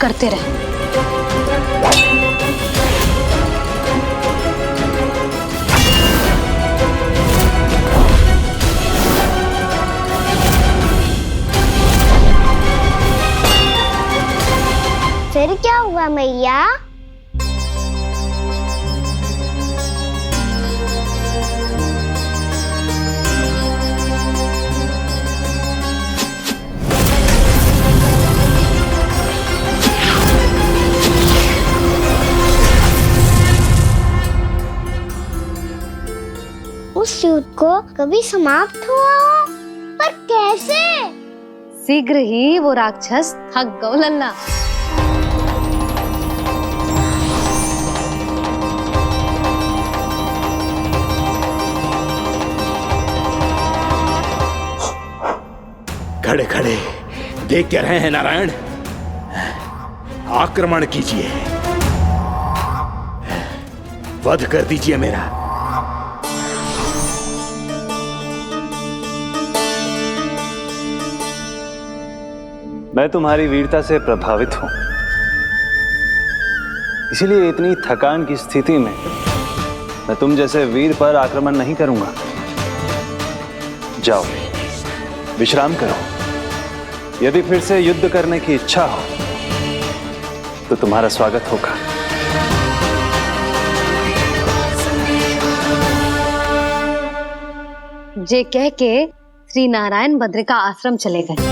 करते रहे। फिर क्या हुआ मैया? उस युद्ध को कभी समाप्त हुआ हो, पर कैसे? शीघ्र ही वो राक्षस थक गौ लल्ला। खड़े खड़े देख क्या रहे हैं नारायण? आक्रमण कीजिए, वध कर दीजिए मेरा। मैं तुम्हारी वीरता से प्रभावित हूं, इसीलिए इतनी थकान की स्थिति में मैं तुम जैसे वीर पर आक्रमण नहीं करूंगा। जाओ विश्राम करो। यदि फिर से युद्ध करने की इच्छा हो तो तुम्हारा स्वागत होगा। जे कह के श्री नारायण बद्रिका आश्रम चले गए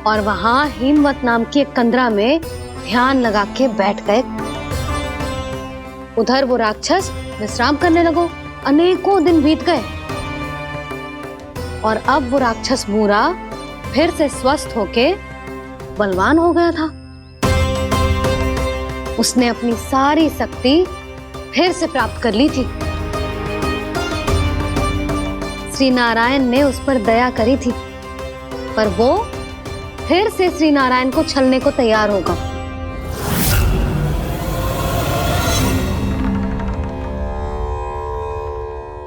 और वहां हिमवत नाम की एक कंदरा में ध्यान लगा के बैठ गए। उधर वो राक्षस विश्राम करने लगो। अनेकों दिन बीत गए और अब वो राक्षस मूरा फिर से स्वस्थ होके बलवान हो गया था। उसने अपनी सारी शक्ति फिर से प्राप्त कर ली थी। श्री नारायण ने उस पर दया करी थी, पर वो फिर से श्री नारायण को छलने को तैयार होगा।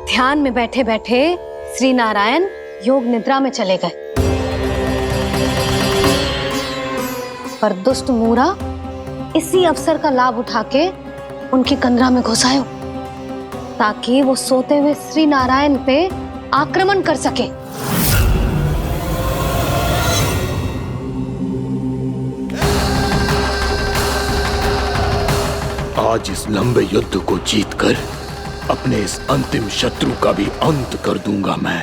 ध्यान में बैठे बैठे श्री नारायण योग निद्रा में चले गए, पर दुष्ट मूरा इसी अवसर का लाभ उठा के उनकी कंदरा में घुस आयो ताकि वो सोते हुए श्री नारायण पे आक्रमण कर सके। आज इस लंबे युद्ध को जीतकर अपने इस अंतिम शत्रु का भी अंत कर दूंगा मैं।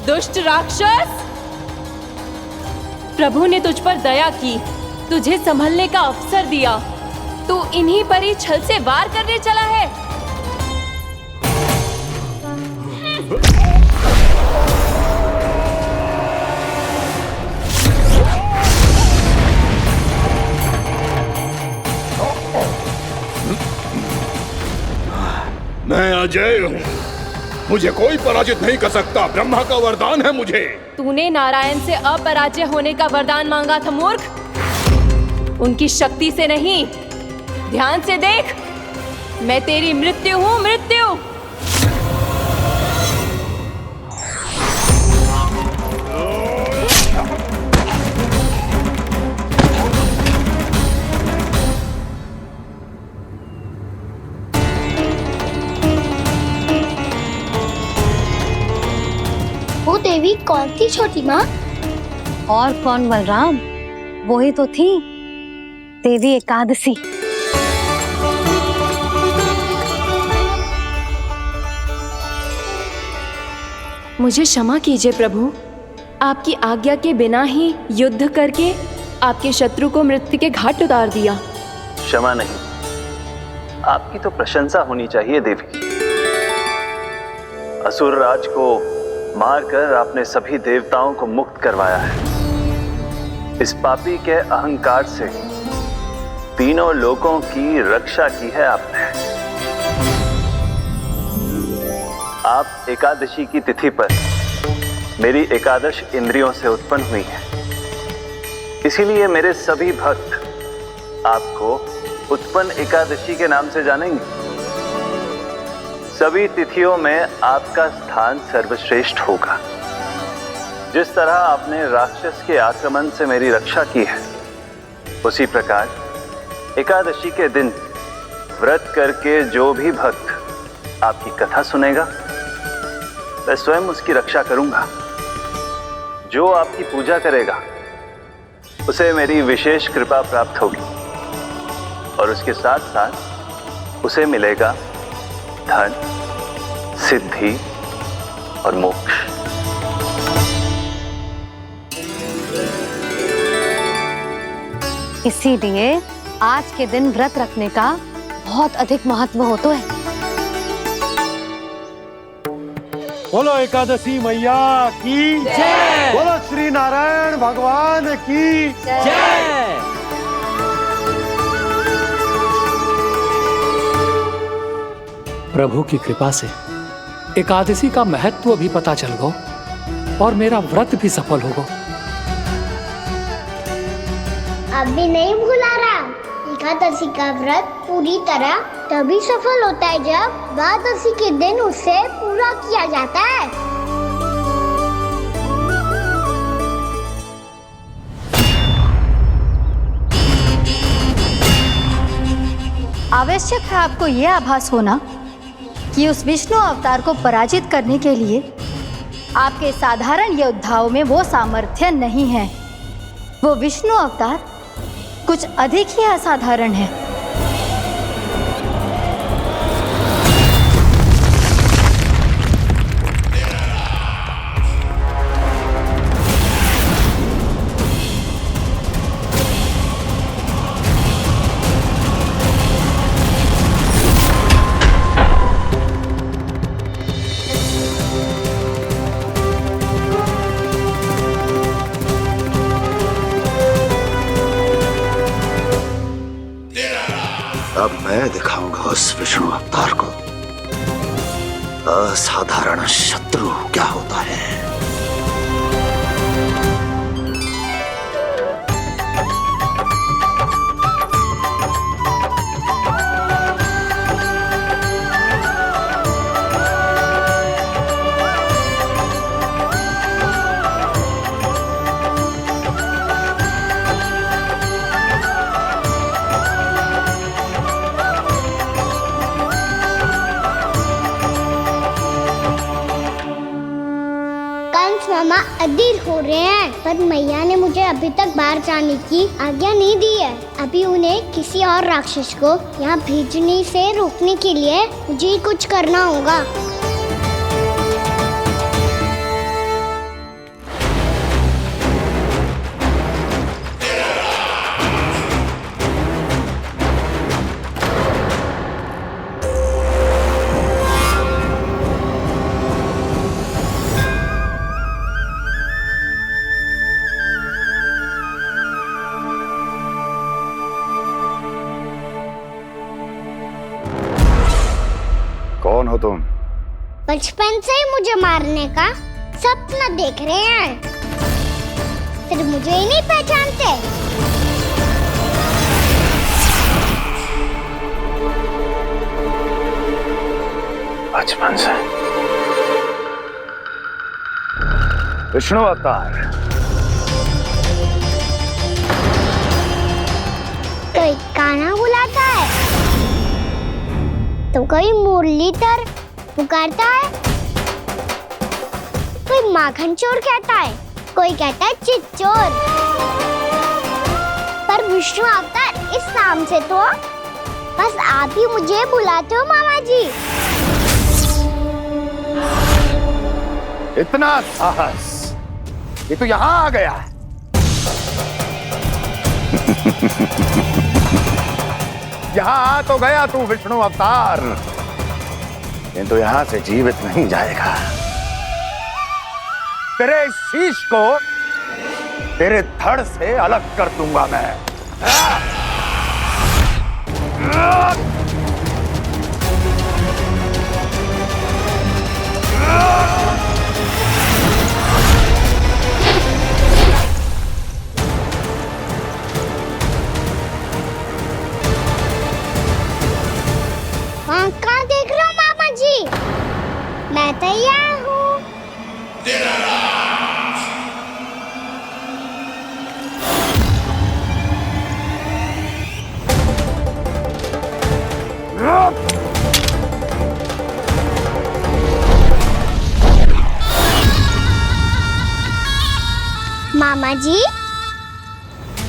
दुष्ट राक्षस, प्रभु ने तुझ पर दया की, तुझे संभलने का अवसर दिया। तू इन्हीं पर ही छल से वार करने चला है। मैं अजय हूँ, मुझे कोई पराजित नहीं कर सकता। ब्रह्मा का वरदान है मुझे। तूने नारायण से अपराजय होने का वरदान मांगा था मूर्ख, उनकी शक्ति से नहीं। ध्यान से देख, मैं तेरी मृत्यु हूँ, मृत्यु। वो देवी कौन थी छोटी माँ? और कौन बलराम, वही तो थी देवी एकादशी। मुझे क्षमा कीजिए प्रभु, आपकी आज्ञा के बिना ही युद्ध करके आपके शत्रु को मृत्यु के घाट उतार दिया। क्षमा नहीं, आपकी तो प्रशंसा होनी चाहिए देवी। असुर राज को मारकर आपने सभी देवताओं को मुक्त करवाया है। इस पापी के अहंकार से तीनों लोकों की रक्षा की है आपने। आप एकादशी की तिथि पर मेरी एकादश इंद्रियों से उत्पन्न हुई हैं। इसीलिए मेरे सभी भक्त आपको उत्पन्न एकादशी के नाम से जानेंगे। सभी तिथियों में आपका स्थान सर्वश्रेष्ठ होगा। जिस तरह आपने राक्षस के आक्रमण से मेरी रक्षा की है, उसी प्रकार एकादशी के दिन व्रत करके जो भी भक्त आपकी कथा सुनेगा, मैं स्वयं उसकी रक्षा करूंगा। जो आपकी पूजा करेगा उसे मेरी विशेष कृपा प्राप्त होगी और उसके साथ साथ उसे मिलेगा धन, सिद्धि और मोक्ष। इसीलिए आज के दिन व्रत रखने का बहुत अधिक महत्व होता है। बोलो एकादशी मैया की जय। बोलो श्री नारायण भगवान की जय। प्रभु की कृपा से एकादशी का महत्व भी पता चल गो और मेरा व्रत भी सफल होगा। अभी नहीं भूला राम, एकादशी का व्रत पूरी तरह तभी सफल होता है जब द्वादशी के दिन उसे पूरा किया जाता है। आवश्यक है आपको यह आभास होना कि उस विष्णु अवतार को पराजित करने के लिए आपके साधारण योद्धाओं में वो सामर्थ्य नहीं है। वो विष्णु अवतार कुछ अधिक ही असाधारण है। अब मैं दिखाऊंगा उस विष्णु अवतार को असाधारण शत्रु क्या होता है। मामा अधीर हो रहे हैं, पर मैया ने मुझे अभी तक बाहर जाने की आज्ञा नहीं दी है। अभी उन्हें किसी और राक्षस को यहाँ भेजने से रोकने के लिए मुझे ही कुछ करना होगा। कौन हो तुम? बचपन से ही मुझे मारने का सपना देख रहे हैं, सिर्फ मुझे ही नहीं पहचानते। बचपन से विष्णु अवतार। कोई कान्हा बुलाता है तो कोई मुरलीधर पुकारता है, कोई माखन चोर कहता है, कोई कहता है चिच्चोर। पर विष्णु अवतार इस नाम से तो बस आप ही मुझे बुलाते हो मामा जी। इतना साहस, ये तो यहाँ आ गया है। यहाँ आ तो गया तू विष्णु अवतार, किंतु यहाँ से जीवित नहीं जाएगा। तेरे इस शीश को तेरे धड़ से अलग कर दूंगा मैं। कहाँ देख रहे हो मामा जी? मैं तैयार हूँ। मामा जी,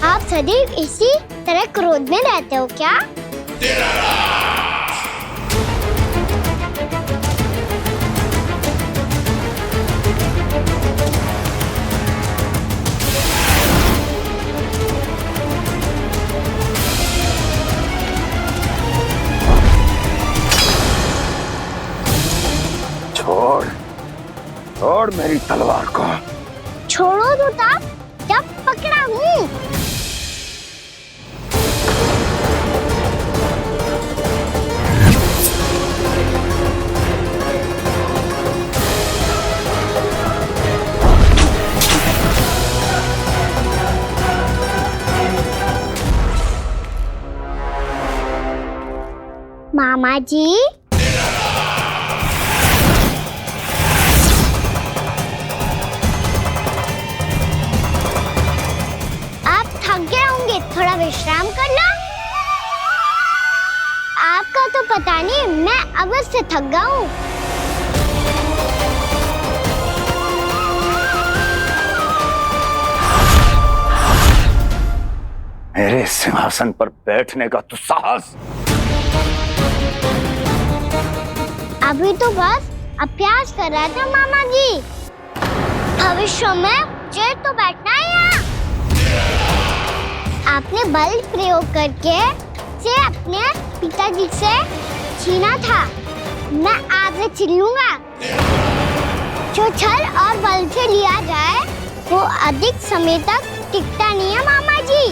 आप सदैव इसी तरह क्रोध में रहते हो क्या? छोड़, छोड़ मेरी तलवार को। छोड़ो तो तब जब पकड़ा हूँ। मामा जी, थोड़ा विश्राम कर लो। आपका तो पता नहीं, मैं अवश्य थक गया हूँ। मेरे सिंहासन पर बैठने का तो साहस। अभी तो बस अभ्यास कर रहा था मामा जी। भविष्य में मुझे तो बैठना है यहाँ। आपने बल प्रयोग करके से अपने पिताजी से छीना था। मैं आपसे छीन लूंगा। जो छल और बल से लिया जाए वो अधिक समय तक टिकता नहीं है मामा जी।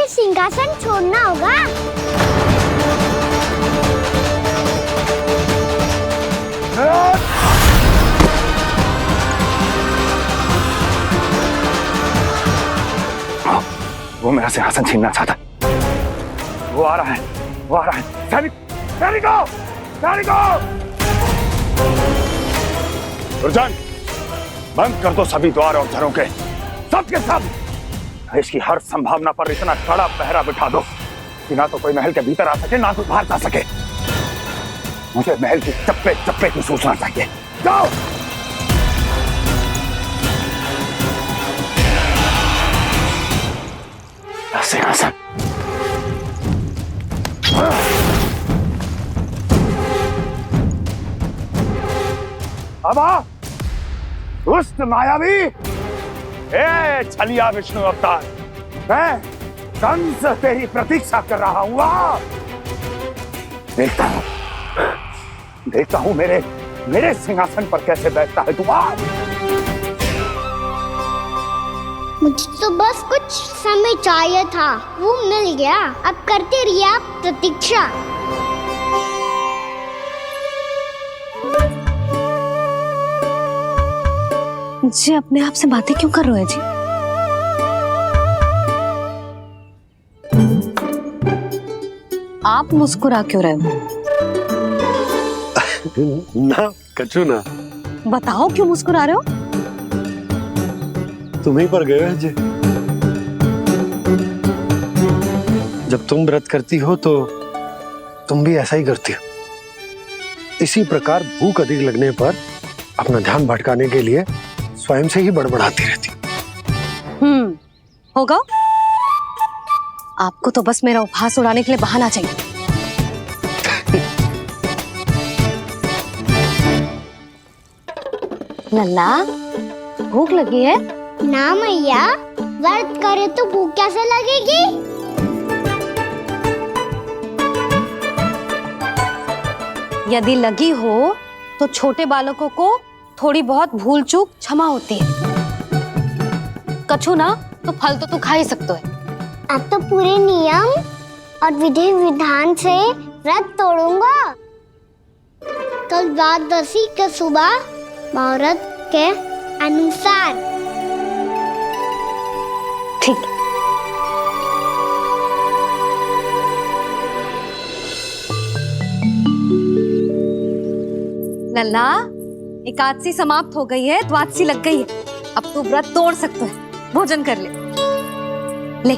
सिंहासन छोड़ना होगा। वो मेरा सिंहासन छीनना चाहता। वो आ रहा है, वो आ रहा है। सैनिकों, दुर्जन, बंद कर दो सभी द्वार और झरोखे, सबके सब। इसकी हर संभावना पर इतना कड़ा पहरा बिठा दो कि ना तो कोई महल के भीतर आ सके, ना कोई बाहर जा सके। मुझे महल की चप्पे चप्पे की सूचना चाहिए। जाओ। सिंहासन। अब आ, दुष्ट मायावी, ए छलिया विष्णु अवतार, मैं कंस तेरी प्रतीक्षा कर रहा हूँ। देखता हूँ मेरे सिंहासन पर कैसे बैठता है तू। मुझे तो बस कुछ समय चाहिए था, वो मिल गया। अब करते रहिए आप प्रतीक्षा। जी अपने आप से बातें क्यों कर रहे हो जी? आप मुस्कुरा क्यों रहे हो? ना कछु ना। बताओ क्यों मुस्कुरा रहे हो? तुम्हीं पर गए हैं जी। जब तुम व्रत करती हो तो तुम भी ऐसा ही करती हो। इसी प्रकार भूख अधिक लगने पर अपना ध्यान भटकाने के लिए स्वयं से ही बड़बड़ाती रहती। होगा। आपको तो बस मेरा उपहास उड़ाने के लिए बहाना चाहिए। लल्ला, भूख लगी है? ना मैया, व्रत करे तो भूख कैसे लगेगी? यदि लगी हो तो छोटे बालकों को थोड़ी बहुत भूल चूक क्षमा होती है। कछु ना तो फल तो तू खा ही सकते है। अब तो पूरे नियम और विधि विधान से व्रत तोड़ूंगा। कल द्वादशी के सुबह मुहूर्त के अनुसार। ठीक। लल्ला, एकादशी समाप्त हो गई है, द्वादशी लग गई है। अब तू व्रत तोड़ सकते है। भोजन कर ले। ले।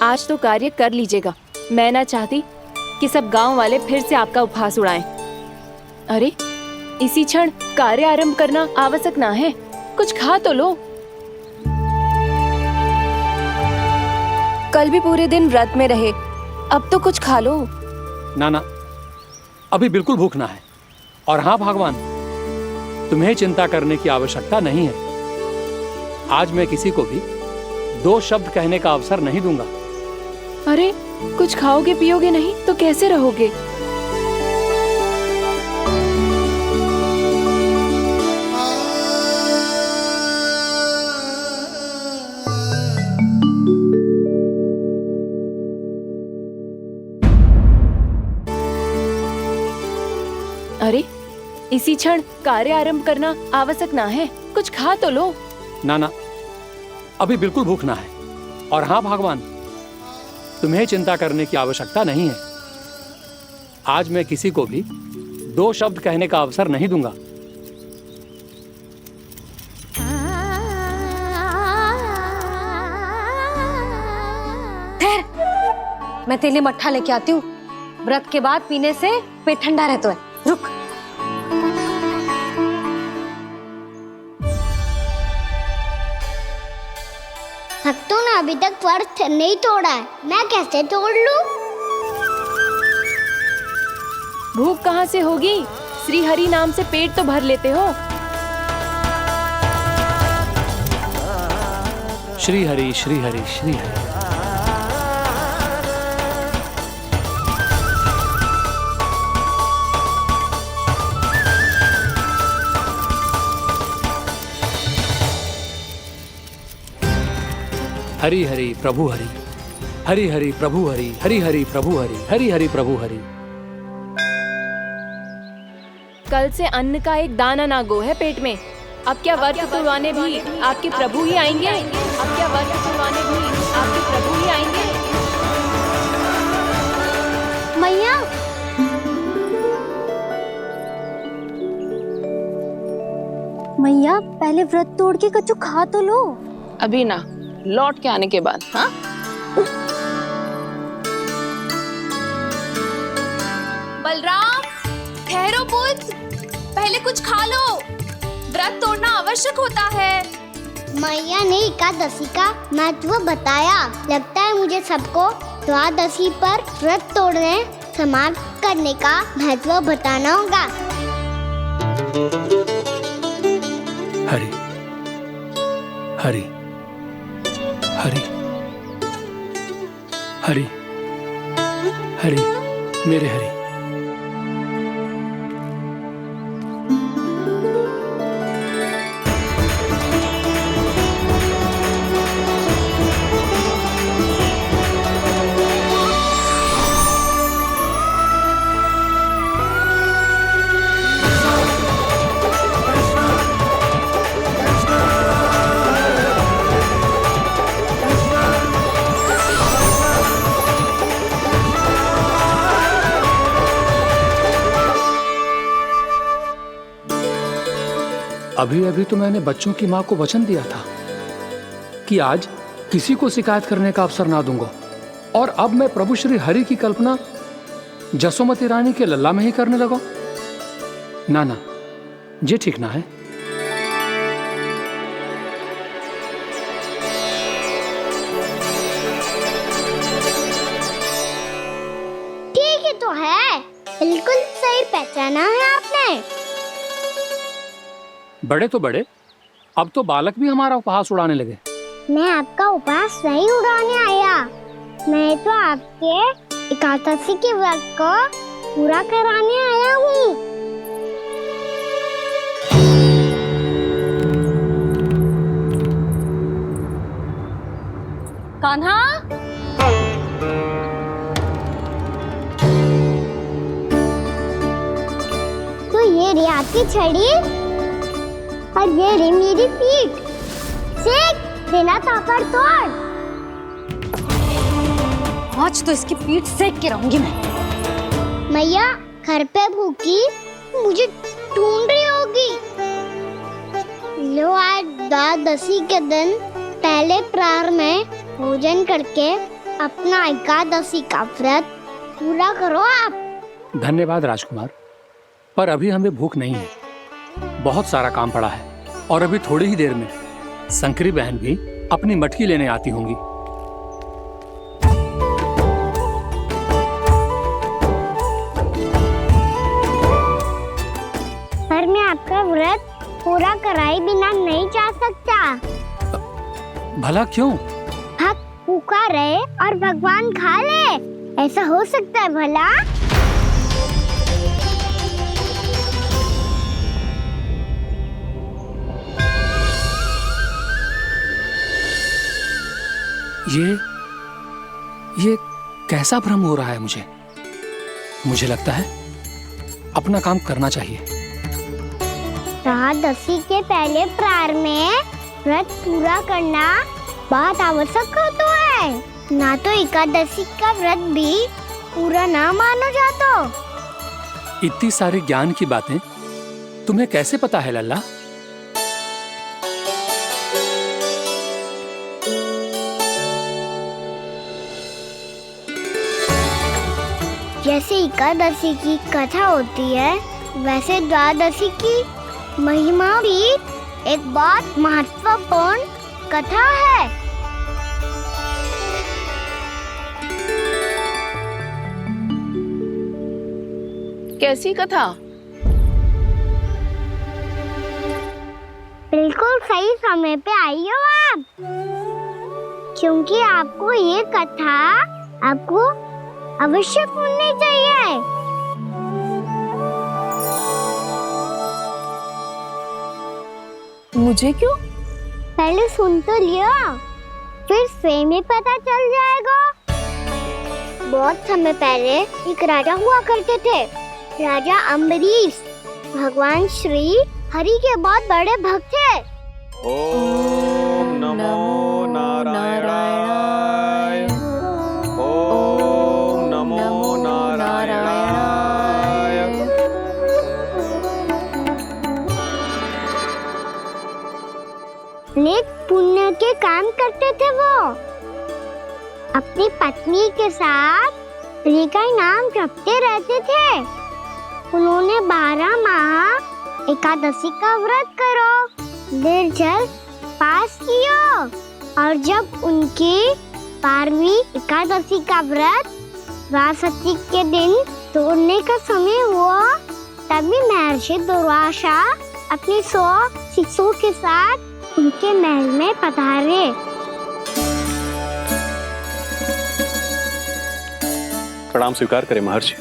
आज तो कार्य कर लीजिएगा। मैं ना चाहती कि सब गांव वाले फिर से आपका उपहास उड़ाएं। अरे, इसी क्षण कार्य आरंभ करना आवश्यक ना है। कुछ खा तो लो। कल भी पूरे दिन व्रत में रहे, अब तो कुछ खा लो। ना ना, अभी बिल्कुल भूख ना है। और हाँ भगवान, तुम्हें चिंता करने की आवश्यकता नहीं है। आज मैं किसी को भी 2 शब्द कहने का अवसर नहीं दूंगा। अरे, कुछ खाओगे पियोगे नहीं तो कैसे रहोगे? अरे, इसी क्षण कार्य आरंभ करना आवश्यक ना है। कुछ खा तो लो। ना ना, अभी बिल्कुल भूख ना है। और हाँ भगवान, तुम्हें चिंता करने की आवश्यकता नहीं है। आज मैं किसी को भी 2 शब्द कहने का अवसर नहीं दूंगा। ठहर, मैं तेरे लिए मट्ठा लेके आती हूँ। व्रत के बाद पीने से पेट ठंडा रहता है। रुक। भक्तों ने अभी तक व्रत नहीं तोड़ा है, मैं कैसे तोड़ लूं? भूख कहाँ से होगी? श्री हरि नाम से पेट तो भर लेते हो। श्री हरि श्री हरि श्री हरि। हरि हरि प्रभु हरि, हरि हरि प्रभु हरि, हरि हरि प्रभु हरि, हरि हरि प्रभु हरि। कल से अन्न का एक दाना ना गो है पेट में। अब क्या व्रत तुड़वाने भी आपके प्रभु ही आएंगे? अब क्या व्रत तुड़वाने भी आपके प्रभु ही आएंगे? मैया, मैया पहले व्रत तोड़ के कछु खा तो लो। अभी ना, लौट के आने के बाद। हाँ, बलराम, ठहरो पुत्र, पहले कुछ खा लो। व्रत तोड़ना आवश्यक होता है। मैया ने एकादशी का महत्व बताया। लगता है मुझे सबको द्वादशी पर व्रत तोड़ने समाप्त करने का महत्व बताना होगा। हरि हरि हरि हरि हरि, मेरे हरि। अभी अभी तो मैंने बच्चों की माँ को वचन दिया था कि आज किसी को शिकायत करने का अवसर ना दूंगा, और अब मैं प्रभु श्री हरि की कल्पना जसोमती रानी के लल्ला में ही करने लगा। ना ना, ये ठीक ना है। ठीक ही तो है, बिल्कुल सही पहचाना है आपने। बड़े तो बड़े, अब तो बालक भी हमारा उपहास उड़ाने लगे। मैं आपका उपहास नहीं उड़ाने आया, मैं तो आपके एकादशी के व्रत को पूरा कराने आया हूँ। कान्हा, तो ये रे आपकी छड़ी और ये रे मेरी पीठ। सेक बिना ताकत तोड़। आज तो इसकी पीठ सेक के रहूंगी मैं। मैया घर पे भूखी मुझे ढूंढ रही होगी। लो आज द्वादशी के दिन पहले प्रहर में भोजन करके अपना एकादशी का व्रत पूरा करो आप। धन्यवाद राजकुमार, पर अभी हमें भूख नहीं है, बहुत सारा काम पड़ा है, और अभी थोड़ी ही देर में शंकरी बहन भी अपनी मटकी लेने आती होंगी। पर मैं आपका व्रत पूरा कराए बिना नहीं जा सकता। भला क्यों? भक्त भूखा रहे और भगवान खा ले, ऐसा हो सकता है भला? ये कैसा भ्रम हो रहा है मुझे लगता है अपना काम करना चाहिए। द्वादशी के पहले प्रहर में व्रत पूरा करना बहुत आवश्यक होता है, ना तो एकादशी का व्रत भी पूरा ना मानो जाता। इतनी सारी ज्ञान की बातें तुम्हें कैसे पता है लल्ला? जैसे एकादशी की कथा होती है, वैसे द्वादशी की महिमा भी एक बहुत महत्वपूर्ण कथा है। कैसी कथा? बिल्कुल सही समय पे आई हो आप, क्योंकि आपको ये कथा आपको अवश्य सुननी चाहिए। मुझे क्यों? पहले सुन तो लिया, फिर स्वयं ही पता चल जाएगा। बहुत समय पहले एक राजा हुआ करते थे, राजा अम्बरीश। भगवान श्री हरि के बहुत बड़े भक्त थे। ओम नमो नारायणाय। ओम नमो नारायणाय। नेक पुण्य के काम करते थे वो। अपनी पत्नी के साथ हरि का नाम जपते रहते थे। उन्होंने 12 माह एकादशी का व्रत करो निर्जल पास किया, और जब उनकी 12वीं एकादशी का व्रत द्वादशी के दिन तोड़ने का समय हुआ, तभी महर्षि दुर्वासा अपनी 100 शिष्यों के साथ उनके महल में पधारे। प्रणाम स्वीकार करें महर्षि।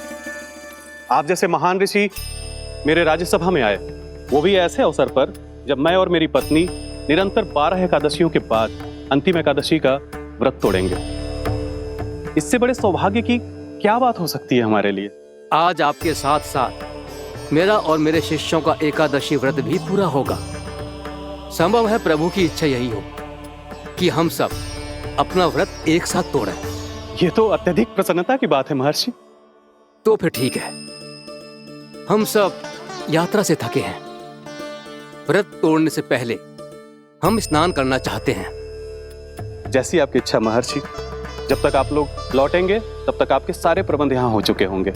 आप जैसे महान ऋषि मेरे राज्यसभा में आए, वो भी ऐसे अवसर पर जब मैं और मेरी पत्नी निरंतर 12 एकादशियों के बाद अंतिम एकादशी का व्रत तोड़ेंगे। इससे बड़े सौभाग्य की क्या बात हो सकती है हमारे लिए? आज आपके साथ साथ मेरा और मेरे शिष्यों का एकादशी व्रत भी पूरा होगा। संभव है प्रभु की इच्छा यही हो कि हम सब अपना व्रत एक साथ तोड़ें। ये तो अत्यधिक प्रसन्नता की बात है महर्षि। तो फिर ठीक है, हम सब यात्रा से थके हैं, व्रत तोड़ने से पहले हम स्नान करना चाहते हैं। जैसी आपकी इच्छा महर्षि। जब तक आप लोग लौटेंगे तब तक आपके सारे प्रबंध यहाँ हो चुके होंगे।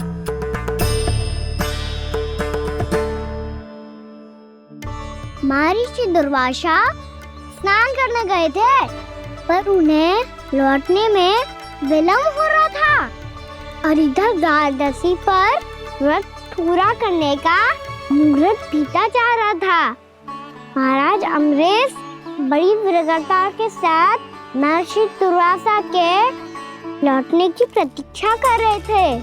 महर्षि दुर्वासा स्नान करने गए थे, पर उन्हें लौटने में विलंब हो रहा था और इधर द्वादशी पर व्रत पूरा करने का मुहूर्त बीता जा रहा था। महाराज अमरीश बड़ी विरगता के साथ महर्षि दुर्वासा के लौटने की प्रतीक्षा कर रहे थे।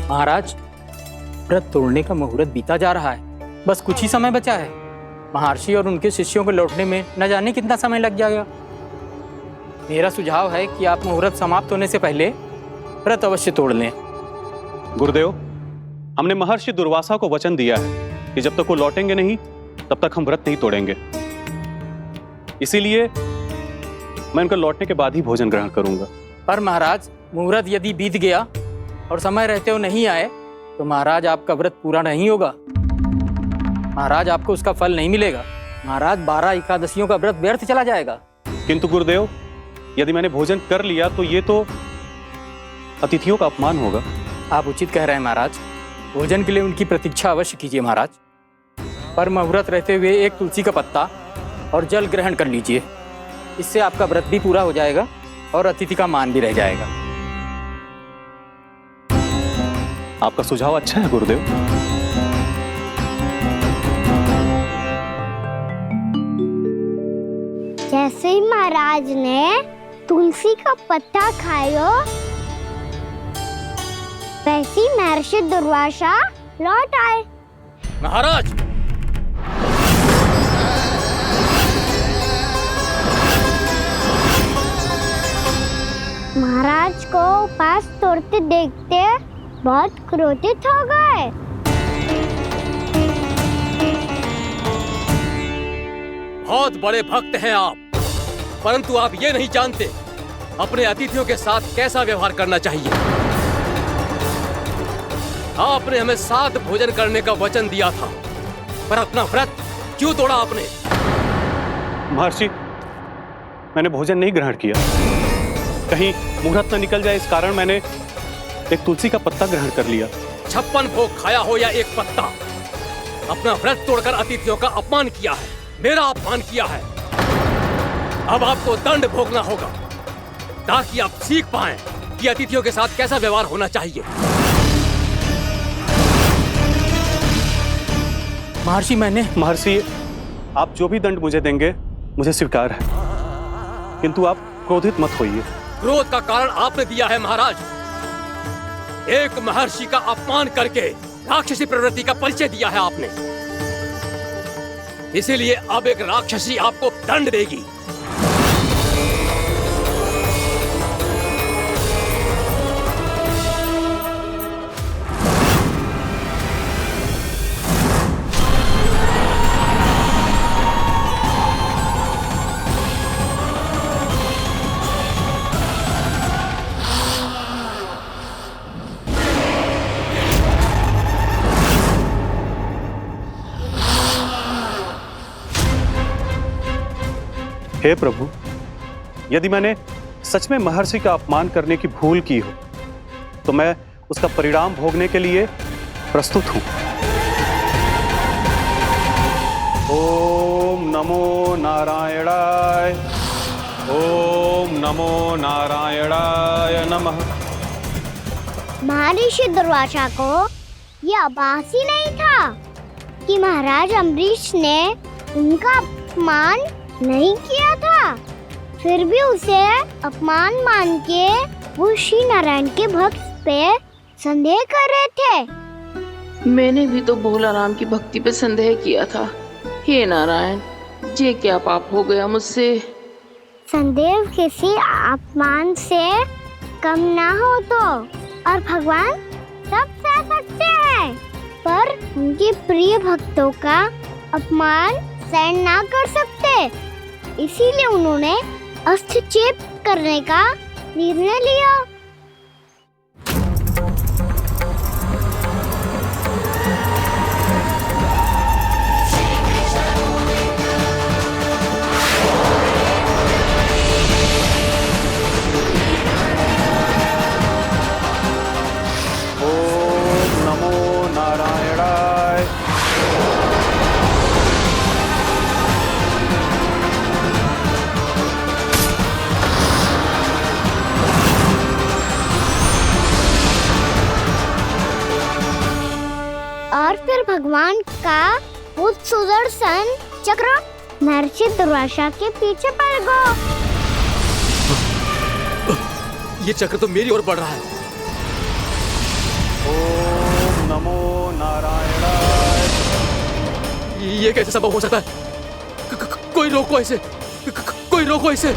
महाराज, व्रत तोड़ने का मुहूर्त बीता जा रहा है, बस कुछ ही समय बचा है। महर्षि और उनके शिष्यों को लौटने में न जाने कितना समय लग जाएगा। मेरा सुझाव है कि आप मुहूर्त समाप्त होने से पहले व्रत अवश्य तोड़ लें। गुरुदेव, हमने महर्षि दुर्वासा को वचन दिया है कि जब तक वो लौटेंगे नहीं तब तक हम व्रत नहीं तोड़ेंगे। इसीलिए मैं उनके लौटने के बाद ही भोजन ग्रहण करूंगा। पर महाराज, मुहूर्त यदि बीत गया और समय रहते हुए नहीं आए तो महाराज आपका व्रत पूरा नहीं होगा। महाराज, आपको उसका फल नहीं मिलेगा। महाराज, 12 एकादशियों का व्रत व्यर्थ चला जाएगा। किंतु गुरुदेव, यदि मैंने भोजन कर लिया तो ये तो अतिथियों का अपमान होगा। आप उचित कह रहे हैं महाराज, भोजन के लिए उनकी प्रतीक्षा अवश्य कीजिए महाराज। पर मुहूर्त रहते हुए एक तुलसी का पत्ता और जल ग्रहण कर लीजिए। इससे आपका व्रत भी पूरा हो जाएगा और अतिथि का मान भी रह जाएगा। आपका सुझाव अच्छा है गुरुदेव। जैसे ही महाराज ने तुलसी का पत्ता खाया, वैसे ही महर्षि दुर्वासा लौट आए। महाराज, महाराज को उपास तोड़ते देखते बहुत क्रोधित हो गए। बहुत बड़े भक्त हैं आप, परंतु आप ये नहीं जानते अपने अतिथियों के साथ कैसा व्यवहार करना चाहिए। आपने हमें साथ भोजन करने का वचन दिया था, पर अपना व्रत क्यों तोड़ा आपने? महर्षि, मैंने भोजन नहीं ग्रहण किया। कहीं मुहूर्त न निकल जाए, इस कारण मैंने एक तुलसी का पत्ता ग्रहण कर लिया। 56 भोग खाया हो या एक पत्ता, अपना व्रत तोड़कर अतिथियों का अपमान किया है, मेरा अपमान किया है। अब आपको दंड भोगना होगा ताकि आप सीख पाएं कि अतिथियों के साथ कैसा व्यवहार होना चाहिए। महर्षि, आप जो भी दंड मुझे देंगे मुझे स्वीकार है, किंतु आप क्रोधित मत होइए। क्रोध का कारण आपने दिया है महाराज। एक महर्षि का अपमान करके राक्षसी प्रवृत्ति का परिचय दिया है आपने। इसीलिए अब एक राक्षसी आपको दंड देगी। हे प्रभु, यदि मैंने सच में महर्षि का अपमान करने की भूल की हो तो मैं उसका परिणाम भोगने के लिए प्रस्तुत हूं। ओम नमो नारायणाय, ओम नमो नारायणाय नमः। महर्षि दुर्वासा को यह आभास ही नहीं था कि महाराज अम्बरीश ने उनका अपमान नहीं किया था। फिर भी उसे अपमान मान के वो श्री नारायण के भक्त पे संदेह कर रहे थे। मैंने भी तो भोला राम की भक्ति पे संदेह किया था। हे नारायण, ये क्या पाप हो गया मुझसे? संदेह किसी अपमान से कम ना हो तो, और भगवान सब सह सकते हैं, पर उनके प्रिय भक्तों का अपमान सहन ना कर सकते। इसीलिए उन्होंने अस्थिचेप करने का निर्णय लिया। भगवान का वो सुदर्शन चक्र महर्षि दुर्वासा के पीछे पड़ गया। ये चक्र तो मेरी ओर बढ़ रहा है। ओम नमो नारायणाय। ये कैसे संभव हो सकता है? कोई रोको इसे, कोई रोको इसे।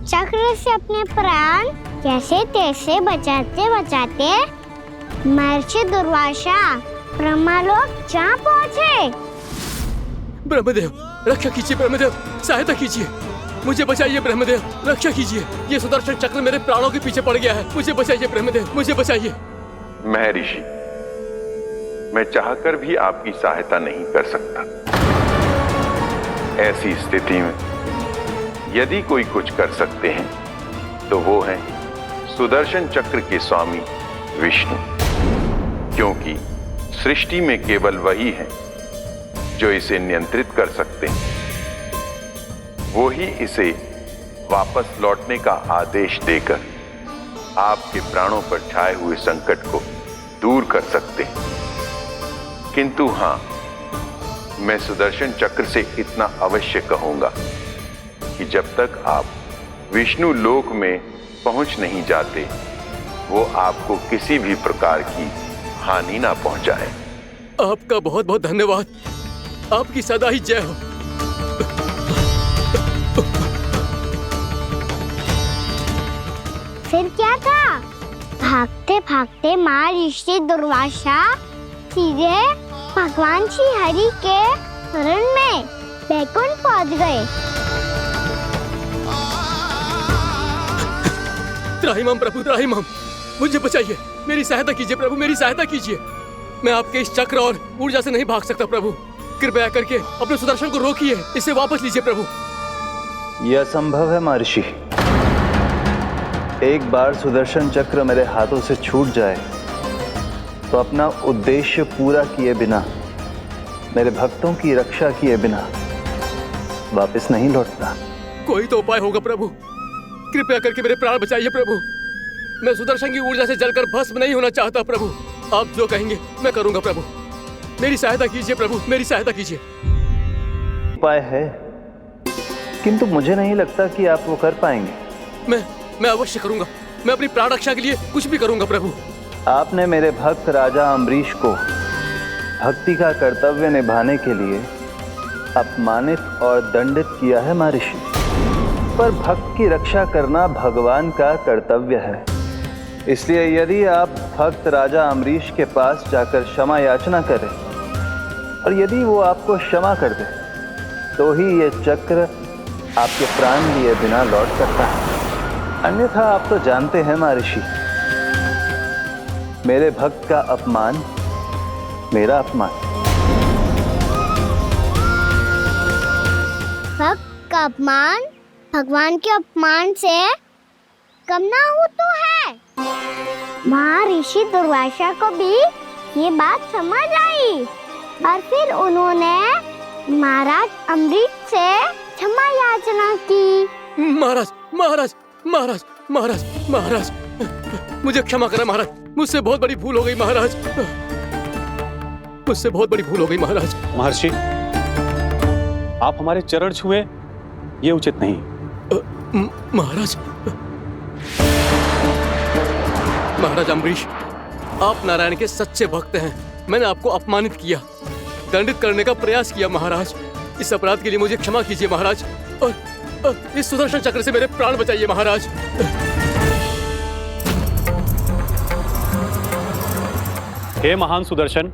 चक्र से अपने प्राण कैसे तैसे बचाते बचाते महर्षि दुर्वासा ब्रह्मलोक जा पहुँचे। ब्रह्मदेव रक्षा कीजिए, ब्रह्मदेव सहायता कीजिए, मुझे बचाइए ब्रह्मदेव, रक्षा कीजिए। ये सुदर्शन चक्र मेरे प्राणों के पीछे पड़ गया है, मुझे बचाइए ब्रह्मदेव, मुझे बचाइए। महर्षि, मैं चाहकर भी आपकी सहायता नहीं कर सकता। ऐसी स्थिति में यदि कोई कुछ कर सकते हैं तो वो है सुदर्शन चक्र के स्वामी विष्णु, क्योंकि सृष्टि में केवल वही है जो इसे नियंत्रित कर सकते हैं। वो ही इसे वापस लौटने का आदेश देकर आपके प्राणों पर छाए हुए संकट को दूर कर सकते हैं। किंतु हां, मैं सुदर्शन चक्र से इतना अवश्य कहूंगा कि जब तक आप विष्णु लोक में पहुंच नहीं जाते, वो आपको किसी भी प्रकार की हानि ना पहुंचाए। आपका बहुत बहुत धन्यवाद, आपकी सदा ही जय हो। फिर क्या था? भागते भागते महर्षि दुर्वासा सीधे भगवान श्री हरि के शरण में बैकुंठ पहुंच गए। त्राहिमाम प्रभु, त्राहिमाम, मुझे बचाइए, मेरी सहायता कीजिए प्रभु, मेरी सहायता कीजिए। मैं आपके इस चक्र और ऊर्जा से नहीं भाग सकता प्रभु, कृपया करके अपने सुदर्शन को रोकिए, इसे वापस लीजिए प्रभु। यह असंभव है महर्षि। एक बार सुदर्शन चक्र मेरे हाथों से छूट जाए तो अपना उद्देश्य पूरा किए बिना, मेरे भक्तों की रक्षा किए बिना वापस नहीं लौटता। कोई तो उपाय होगा प्रभु, कृपया करके मेरे प्राण बचाइए प्रभु। मैं सुदर्शन की ऊर्जा से जलकर भस्म नहीं होना चाहता प्रभु। आप जो कहेंगे मैं करूंगा प्रभु, मेरी सहायता कीजिए प्रभु, मेरी सहायता कीजिए। उपाय है, किंतु मुझे नहीं लगता कि आप वो कर पाएंगे। मैं अवश्य करूंगा, मैं अपनी प्राण रक्षा के लिए कुछ भी करूंगा प्रभु। आपने मेरे भक्त राजा अम्बरीश को भक्ति का कर्तव्य निभाने के लिए अपमानित और दंडित किया है महर्षि, पर भक्त की रक्षा करना भगवान का कर्तव्य है। इसलिए यदि आप भक्त राजा अम्बरीश के पास जाकर क्षमा याचना करें और यदि वो आपको क्षमा कर दे तो ही ये चक्र आपके प्राण लिए बिना लौट सकता है। अन्यथा आप तो जानते हैं महर्षि, मेरे भक्त का अपमान मेरा अपमान। भक्त का अपमान भगवान के अपमान से कम ना हो तो है। महर्षि दुर्वासा को भी ये बात समझ आई और फिर उन्होंने महाराज अम्बरीश से क्षमा याचना की। महाराज महाराज महाराज महाराज महाराज, मुझे क्षमा करें महाराज, मुझसे बहुत बड़ी भूल हो गई महाराज, मुझसे बहुत बड़ी भूल हो गई महाराज। महर्षि, आप हमारे चरण छुए ये उचित नहीं। महाराज, महाराज अम्बरीश, आप नारायण के सच्चे भक्त हैं। मैंने आपको अपमानित किया, दंडित करने का प्रयास किया महाराज। इस अपराध के लिए मुझे क्षमा कीजिए महाराज, और इस सुदर्शन चक्र से मेरे प्राण बचाइए महाराज। हे महान सुदर्शन,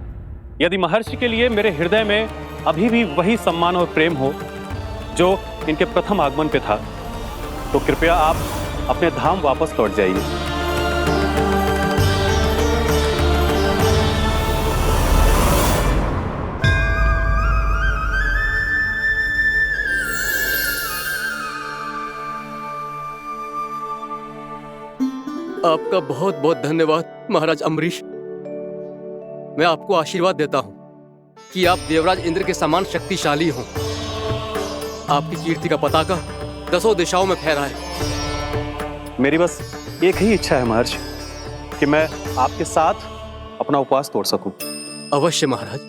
यदि महर्षि के लिए मेरे हृदय में अभी भी वही सम्मान और प्रेम हो जो इनके प्रथम आगमन पे था, तो कृपया आप अपने धाम वापस लौट जाइए। आपका बहुत बहुत धन्यवाद महाराज अम्बरीश। मैं आपको आशीर्वाद देता हूँ कि आप देवराज इंद्र के समान शक्तिशाली हों। आपकी कीर्ति का पताका 10 दिशाओं में फहराए। मेरी बस एक ही इच्छा है महर्षि कि मैं आपके साथ अपना उपवास तोड़ सकूं। अवश्य महाराज,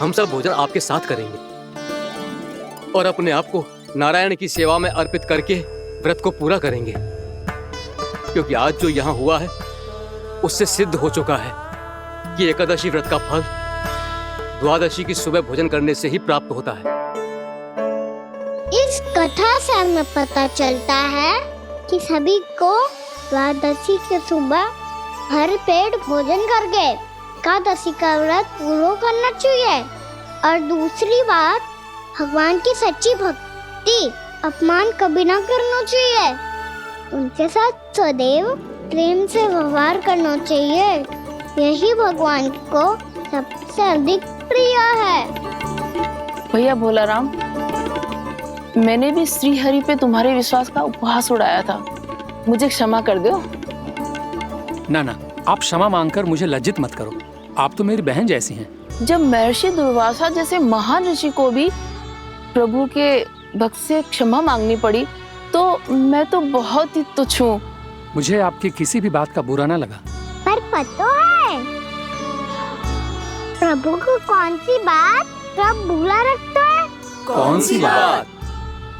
हम सब भोजन आपके साथ करेंगे और अपने आप को नारायण की सेवा में अर्पित करके व्रत को पूरा करेंगे, क्योंकि आज जो यहाँ हुआ है उससे सिद्ध हो चुका है कि एकादशी व्रत का फल द्वादशी की सुबह भोजन करने से ही प्राप्त होता है। इस कथा से हमें पता चलता है कि सभी को द्वादशी के सुबह भर पेट भोजन करके एकादशी का व्रत पूरा करना चाहिए। और दूसरी बात, भगवान की सच्ची भक्ति अपमान कभी ना करना चाहिए। उनके साथ सदैव प्रेम से व्यवहार करना चाहिए। यही भगवान को सबसे अधिक प्रिय है। भैया भोलाराम, मैंने भी श्री हरि पे तुम्हारे विश्वास का उपहास उड़ाया था, मुझे क्षमा कर दो। ना ना, आप क्षमा मांगकर मुझे लज्जित मत करो। आप तो मेरी बहन जैसी हैं। जब महर्षि दुर्वासा जैसे महान ऋषि को भी प्रभु के भक्त से क्षमा मांगनी पड़ी, तो मैं तो बहुत ही तुच्छ हूँ। मुझे आपकी किसी भी बात का बुरा ना लगा। पर पता है प्रभु को कौन सी बात कब बुरा रखता है? कौन सी बात?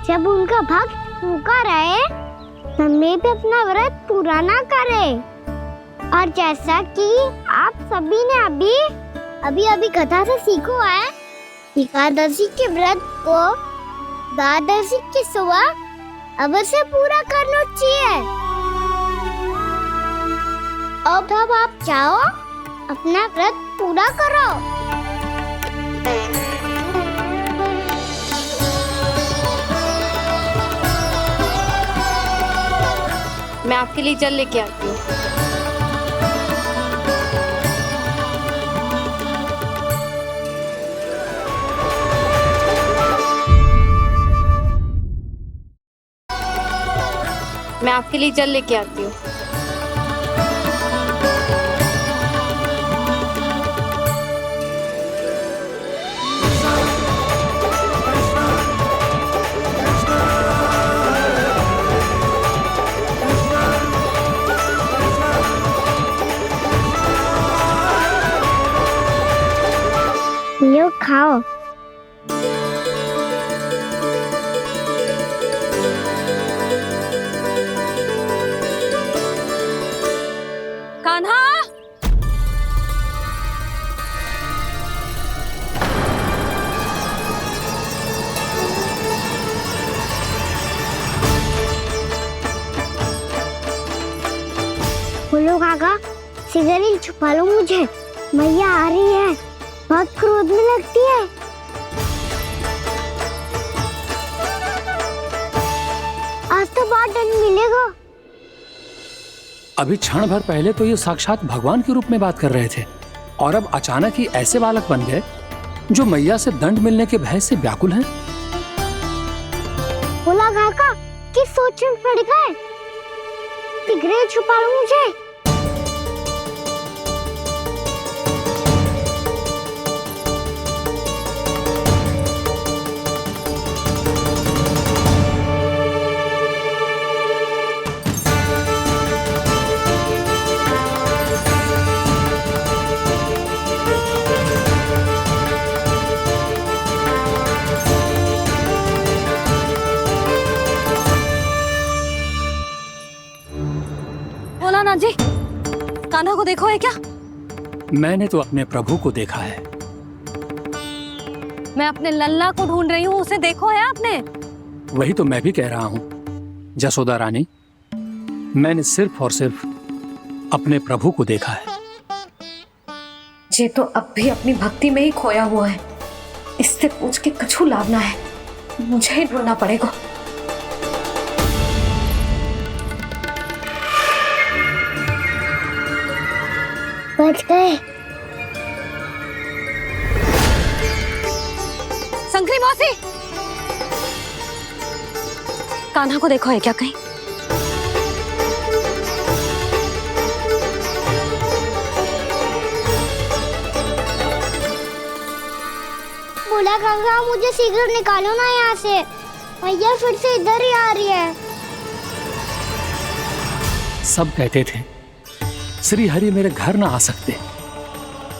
जब उनका भक्त भूखा रहे, समय पे अपना व्रत पूरा ना करे। और जैसा कि आप सभी ने अभी कथा से सीखो है, एकादशी के व्रत को द्वादशी की सुबह अवश्य पूरा करना चाहिए। अब आप जाओ, अपना व्रत पूरा करो। मैं आपके लिए जल लेके आती हूँ। मैं आपके लिए जल लेके आती हूँ। लो खाओ। कान्हा, बोलो काका, सिगरेट छुपा लो मुझे, मैया आ रही है, बहुत क्रोध में लगती है। आज तो बहुत दंड मिलेगा। अभी क्षण भर पहले तो ये साक्षात भगवान के रूप में बात कर रहे थे, और अब अचानक ही ऐसे बालक बन गए जो मैया से दंड मिलने के भय से व्याकुल हैं। बोला काका, किस सोच में पड़ गए? सिगरेट छुपा लो मुझे। भोलानाथ जी, कान्हा को देखो है क्या? मैंने तो अपने प्रभु को देखा है। मैं अपने लल्ला को ढूंढ रही हूँ, उसे देखो है आपने? वही तो मैं भी कह रहा हूँ जसोदा रानी, मैंने सिर्फ और सिर्फ अपने प्रभु को देखा है। ये तो अब भी अपनी भक्ति में ही खोया हुआ है। इससे पूछ के कछु लाभ ना है, मुझे ही ढूंढना पड़ेगा। बच गए। संकरी मौसी, कान्हा को देखो है क्या कहीं? भोला काका, मुझे शीघ्र निकालो ना यहाँ से। मैया फिर से इधर ही आ रही है। सब कहते थे श्री हरि मेरे घर ना आ सकते।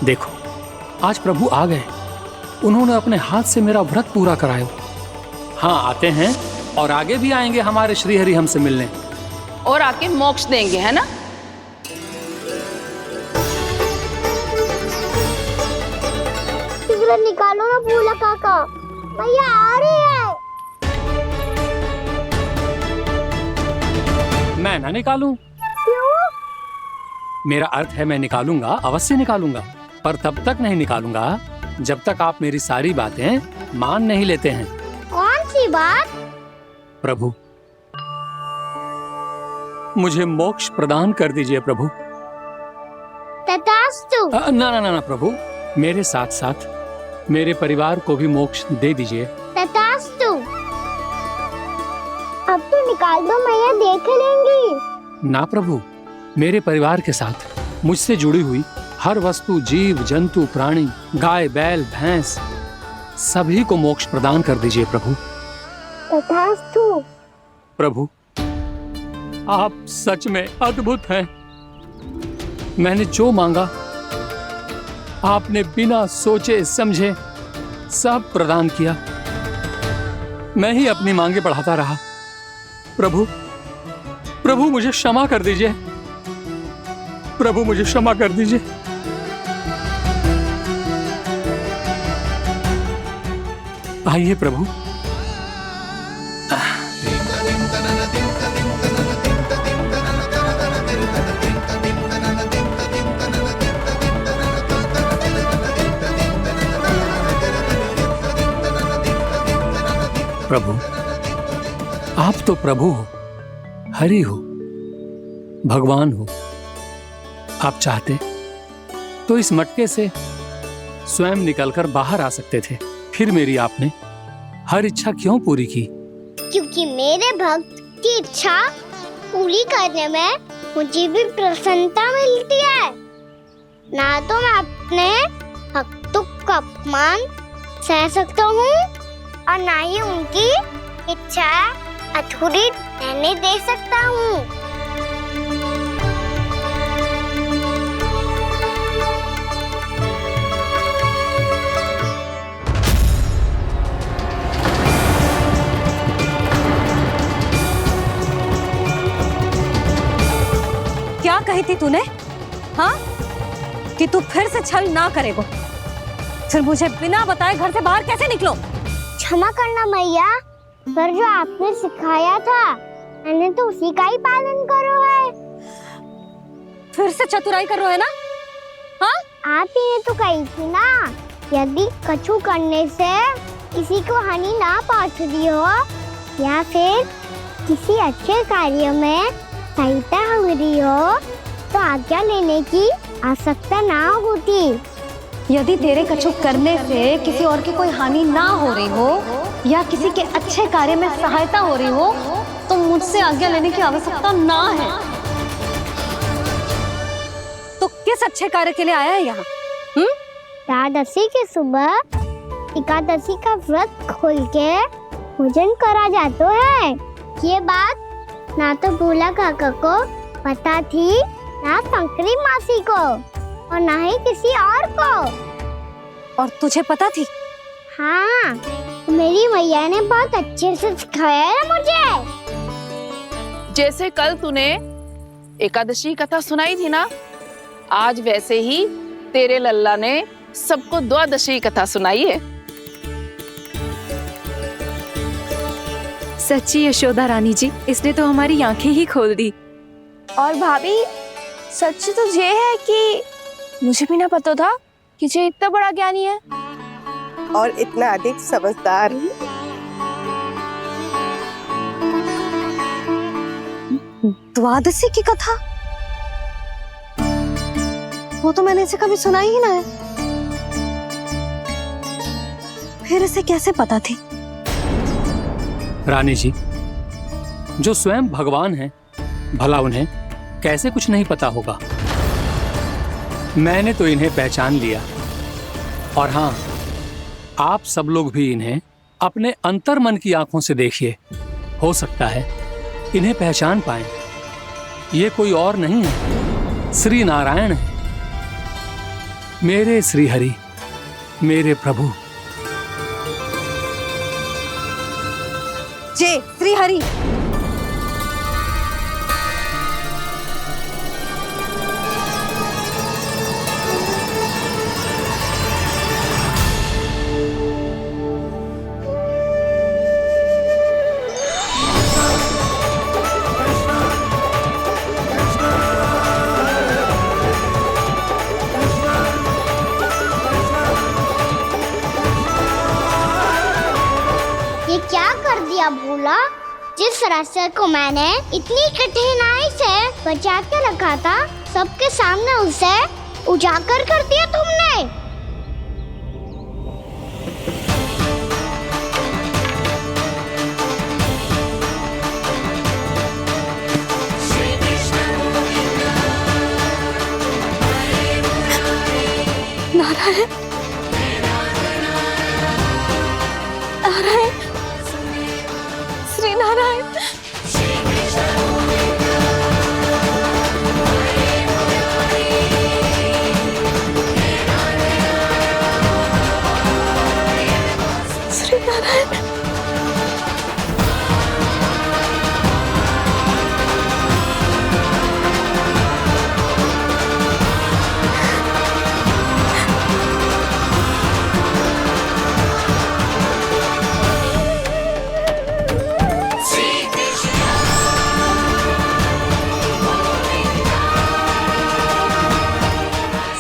देखो आज प्रभु आ गए, उन्होंने अपने हाथ से मेरा व्रत पूरा कराया। हाँ आते हैं और आगे भी आएंगे हमारे श्री हरि हमसे मिलने और आके मोक्ष देंगे, है ना? शीघ्र निकालो ना भोला काका, मैया आ रही है। मैं ना निकालूं? क्यों? मेरा अर्थ है मैं निकालूंगा, अवश्य निकालूंगा, पर तब तक नहीं निकालूंगा जब तक आप मेरी सारी बातें मान नहीं लेते हैं। कौन सी बात? प्रभु मुझे मोक्ष प्रदान कर दीजिए प्रभु। तथास्तु। ना ना ना ना प्रभु, मेरे साथ साथ मेरे परिवार को भी मोक्ष दे दीजिए। तथास्तु। अब तो निकाल दो, मैया देख लेंगी। ना प्रभु, मेरे परिवार के साथ मुझसे जुड़ी हुई हर वस्तु, जीव जंतु, प्राणी, गाय बैल भैंस, सभी को मोक्ष प्रदान कर दीजिए प्रभु। तथास्तु। प्रभु आप सच में अद्भुत हैं। मैंने जो मांगा आपने बिना सोचे समझे सब प्रदान किया। मैं ही अपनी मांगे बढ़ाता रहा। प्रभु प्रभु मुझे क्षमा कर दीजिए, प्रभु मुझे क्षमा कर दीजिए। आइए प्रभु। प्रभु आप तो प्रभु हो, हरि हो, भगवान हो। आप चाहते तो इस मटके से स्वयं निकलकर बाहर आ सकते थे, फिर मेरी आपने हर इच्छा क्यों पूरी की? क्योंकि मेरे भक्त की इच्छा पूरी करने में मुझे भी प्रसन्नता मिलती है। ना तो मैं अपने भक्तों का अपमान सह सकता हूँ और ना ही उनकी इच्छा अधूरी रहने दे सकता हूँ। क्या कही थी तूने? हाँ, कि तू फिर से छल ना करेगा। फिर मुझे बिना बताए घर से बाहर कैसे निकलो? क्षमा करना मैया, पर जो आपने सिखाया था मैंने तो उसी का ही पालन करो है। फिर से चतुराई कर रहे हो है ना? हाँ? आप ही ने तो कही थी ना, यदि कछु करने से किसी को हानि ना पहुंच रही हो या फिर किसी अच्छे कार्य में सहायता हो रही हो तो आज्ञा लेने की आवश्यकता ना होती। यदि तेरे कछु करने से किसी और की कोई हानि ना हो रही हो या किसी के अच्छे कार्य में सहायता हो रही हो तो मुझसे आज्ञा लेने की आवश्यकता ना है। तो किस अच्छे कार्य के लिए आया है यहाँ? द्वादशी के सुबह एकादशी का व्रत खोल के भोजन करा जाता है। ये बात ना तो भोला काका को पता थी, ना शंकरी मासी को और ना ही किसी और को। और तुझे पता थी? हाँ, मेरी मैया ने बहुत अच्छे से सिखाया है मुझे। जैसे कल तूने एकादशी कथा सुनाई थी ना, आज वैसे ही तेरे लल्ला ने सबको द्वादशी कथा सुनाई है। सच्ची यशोदा रानी जी, इसने तो हमारी आंखें ही खोल दी। और भाभी, सच तो ये है कि मुझे भी ना पता था कि ये इतना बड़ा ज्ञानी है और इतना अधिक समझदार। द्वादशी की कथा? वो तो मैंने इसे कभी सुना ही ना है। फिर इसे कैसे पता थी? रानी जी, जो स्वयं भगवान हैं, भला उन्हें कैसे कुछ नहीं पता होगा? मैंने तो इन्हें पहचान लिया। और हाँ, आप सब लोग भी इन्हें अपने अंतर मन की आंखों से देखिए। हो सकता है इन्हें पहचान पाएं। ये कोई और नहीं है, श्री नारायण है, मेरे श्री हरि, मेरे प्रभु। जय श्री हरि। ये क्या कर दिया भोला? जिस रास्ते को मैंने इतनी कठिनाई से बचा के रखा था, सबके सामने उसे उजागर कर दिया तुमने। नारायण, नारायण, श्री नारायण। श्री नारायण।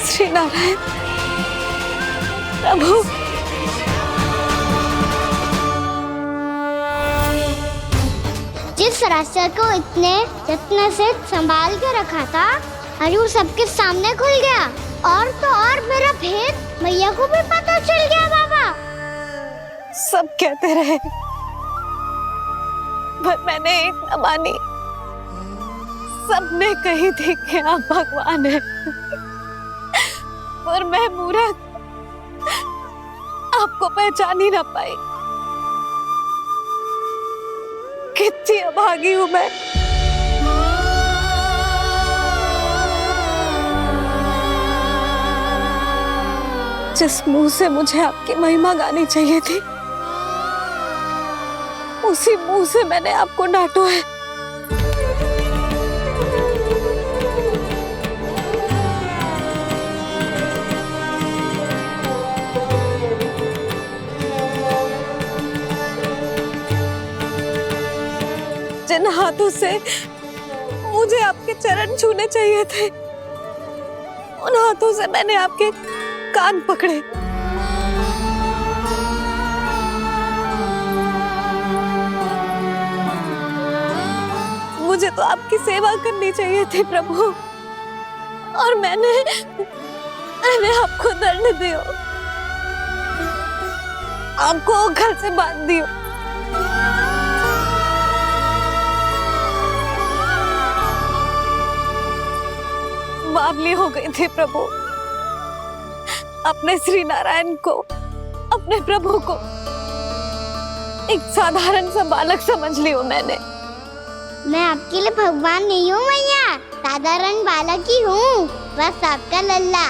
श्री नारायण प्रभु। जिस रास्ते को इतने यत्न से संभाल के रखा था, आज वो सबके सामने खुल गया। और तो और मेरा भेद मैया को भी पता चल गया बाबा। सब कहते रहे पर मैंने एक न मानी। सबने कही थी कि आप भगवान हैं, पर मैं मूर्ख आपको पहचान ही ना पाई। कितनी अभागी हूं मैं। जिस मुंह से मुझे आपकी महिमा गानी चाहिए थी, उसी मुंह से मैंने आपको डांटा है। जिन हाथों से मुझे आपके चरण छूने चाहिए थे, उन हाथों से मैंने आपके कान पकड़े। मुझे तो आपकी सेवा करनी चाहिए थी प्रभु, और मैंने आपको दंड दियो, आपको घर से बांध दियो। बावली हो गई थी प्रभु। अपने श्री नारायण को, अपने प्रभु को एक साधारण सा बालक समझ लियो मैंने। मैं आपके लिए भगवान नहीं हूँ मैया, साधारण बालक ही हूँ, बस आपका लल्ला।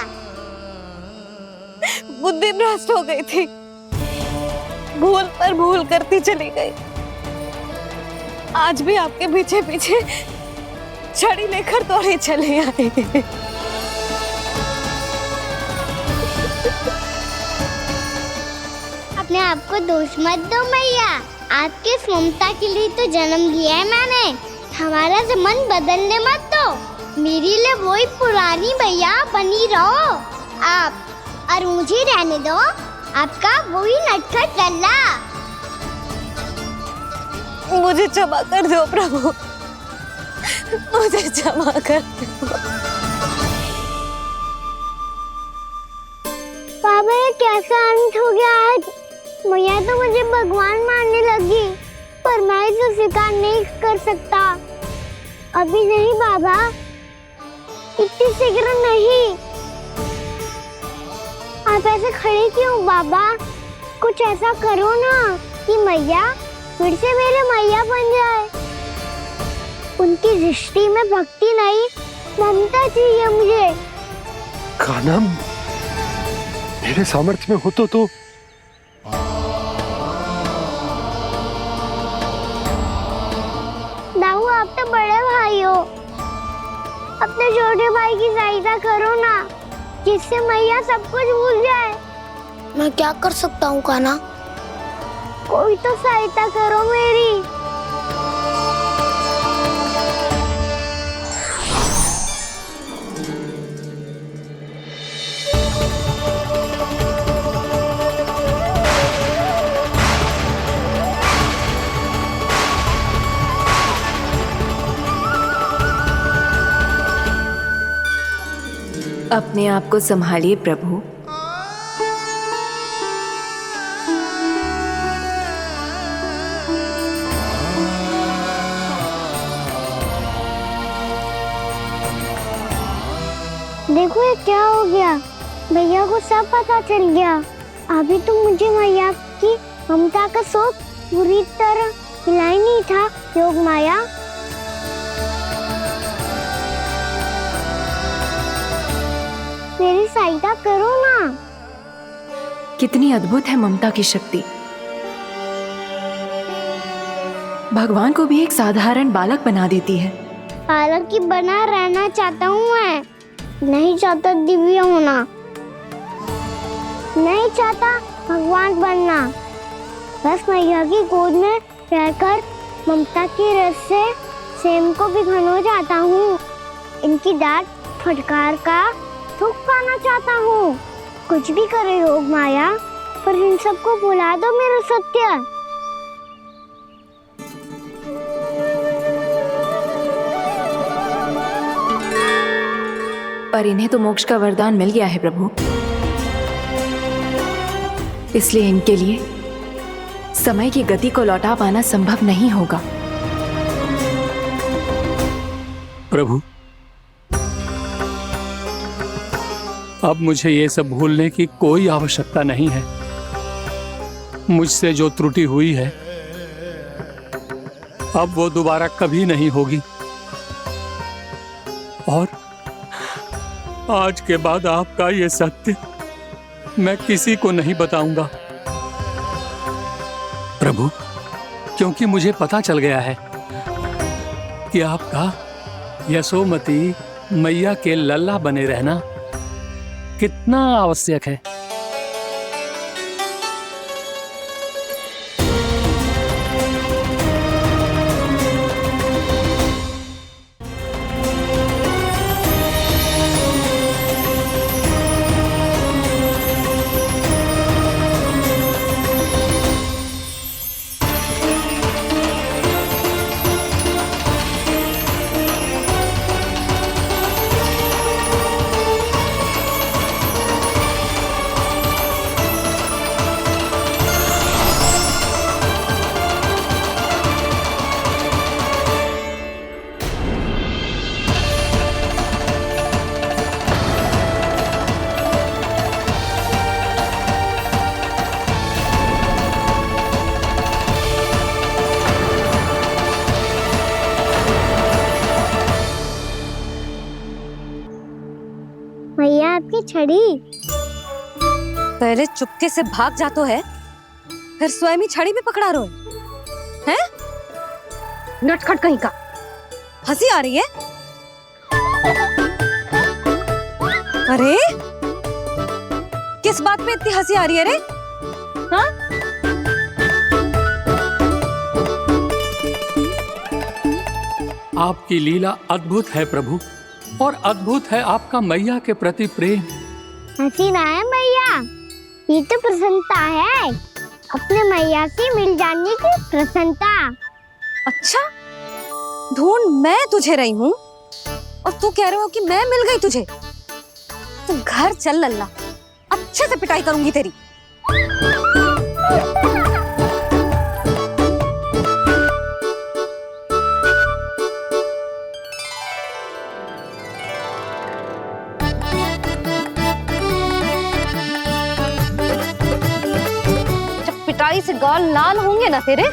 बुद्धि भ्रष्ट हो गई थी, भूल पर भूल करती चली गई। आज भी आपके पीछे पीछे छड़ी लेकर दौड़े चले आए। अपने आप को दोष मत दो मैया, आपके इस ममता के लिए तो जन्म लिया है मैंने। हमारा मन बदलने मत दो, मेरे लिए वही पुरानी मैया बनी रहो आप, और मुझे रहने दो आपका वही नटखट लल्ला। मुझे क्षमा कर दो प्रभु, मुझे क्षमा कर दो। बाबा ये कैसा अंत हो गया आज? मैया तो मुझे भगवान मानने लगी, पर मैं इसे स्वीकार नहीं कर सकता। अभी नहीं बाबा, इतनी शीघ्र नहीं। आप ऐसे खड़े क्यों बाबा? कुछ ऐसा करो ना कि मैया फिर से मेरे मैया बन जाए। उनकी दृष्टि में भक्ति नहीं, ममता चाहिए मुझे। कान्हा, मेरे सामर्थ्य में हो तो दाऊ, आप तो बड़े भाई हो, अपने छोटे भाई की सहायता करो ना, जिससे मैया सब कुछ भूल जाए। मैं क्या कर सकता हूँ कान्हा? कोई तो सहायता करो मेरी। अपने आप को संभालिए प्रभु। देखो ये क्या हो गया, भैया को सब पता चल गया। अभी तो मुझे मैया की ममता का शौक पूरी तरह मिला ही नहीं था। योग माया, मेरी सहायता करो ना। कितनी अद्भुत है ममता की शक्ति। भगवान को भी एक साधारण बालक बना देती है। बालक की बना रहना चाहता हूँ मैं, नहीं चाहता दिव्य होना, नहीं चाहता भगवान बनना। बस मैया की गोद में रहकर ममता की रस से सेम को भिगोना चाहता हूँ। इनकी डांट फटकार का सुख पाना चाहता हूँ। कुछ भी करे योग माया, पर इन सबको भुला दो मेरा सत्य। पर इन्हें तो मोक्ष का वरदान मिल गया है प्रभु, इसलिए इनके लिए समय की गति को लौटा पाना संभव नहीं होगा। प्रभु, अब मुझे ये सब भूलने की कोई आवश्यकता नहीं है। मुझसे जो त्रुटि हुई है अब वो दोबारा कभी नहीं होगी, और आज के बाद आपका ये सत्य मैं किसी को नहीं बताऊंगा प्रभु, क्योंकि मुझे पता चल गया है कि आपका यशोमती मैया के लल्ला बने रहना कितना आवश्यक है। मैया आपकी छड़ी। पहले चुपके से भाग जातो है, फिर स्वयं ही छड़ी भी पकड़ा रो है? नटखट कहीं का। हंसी आ रही है? अरे किस बात पे इतनी हंसी आ रही है रे? हाँ? आपकी लीला अद्भुत है प्रभु, और अद्भुत है आपका मैया के प्रति प्रेम। हंसी ना है मैया, ये तो प्रसन्नता है, अपने मैया से मिल जाने की प्रसन्नता। अच्छा, ढूंढ मैं तुझे रही हूँ और तू कह रहे हो कि मैं मिल गई तुझे। तू घर चल लल्ला, अच्छे से पिटाई करूंगी तेरी। गाल लाल होंगे ना तेरे,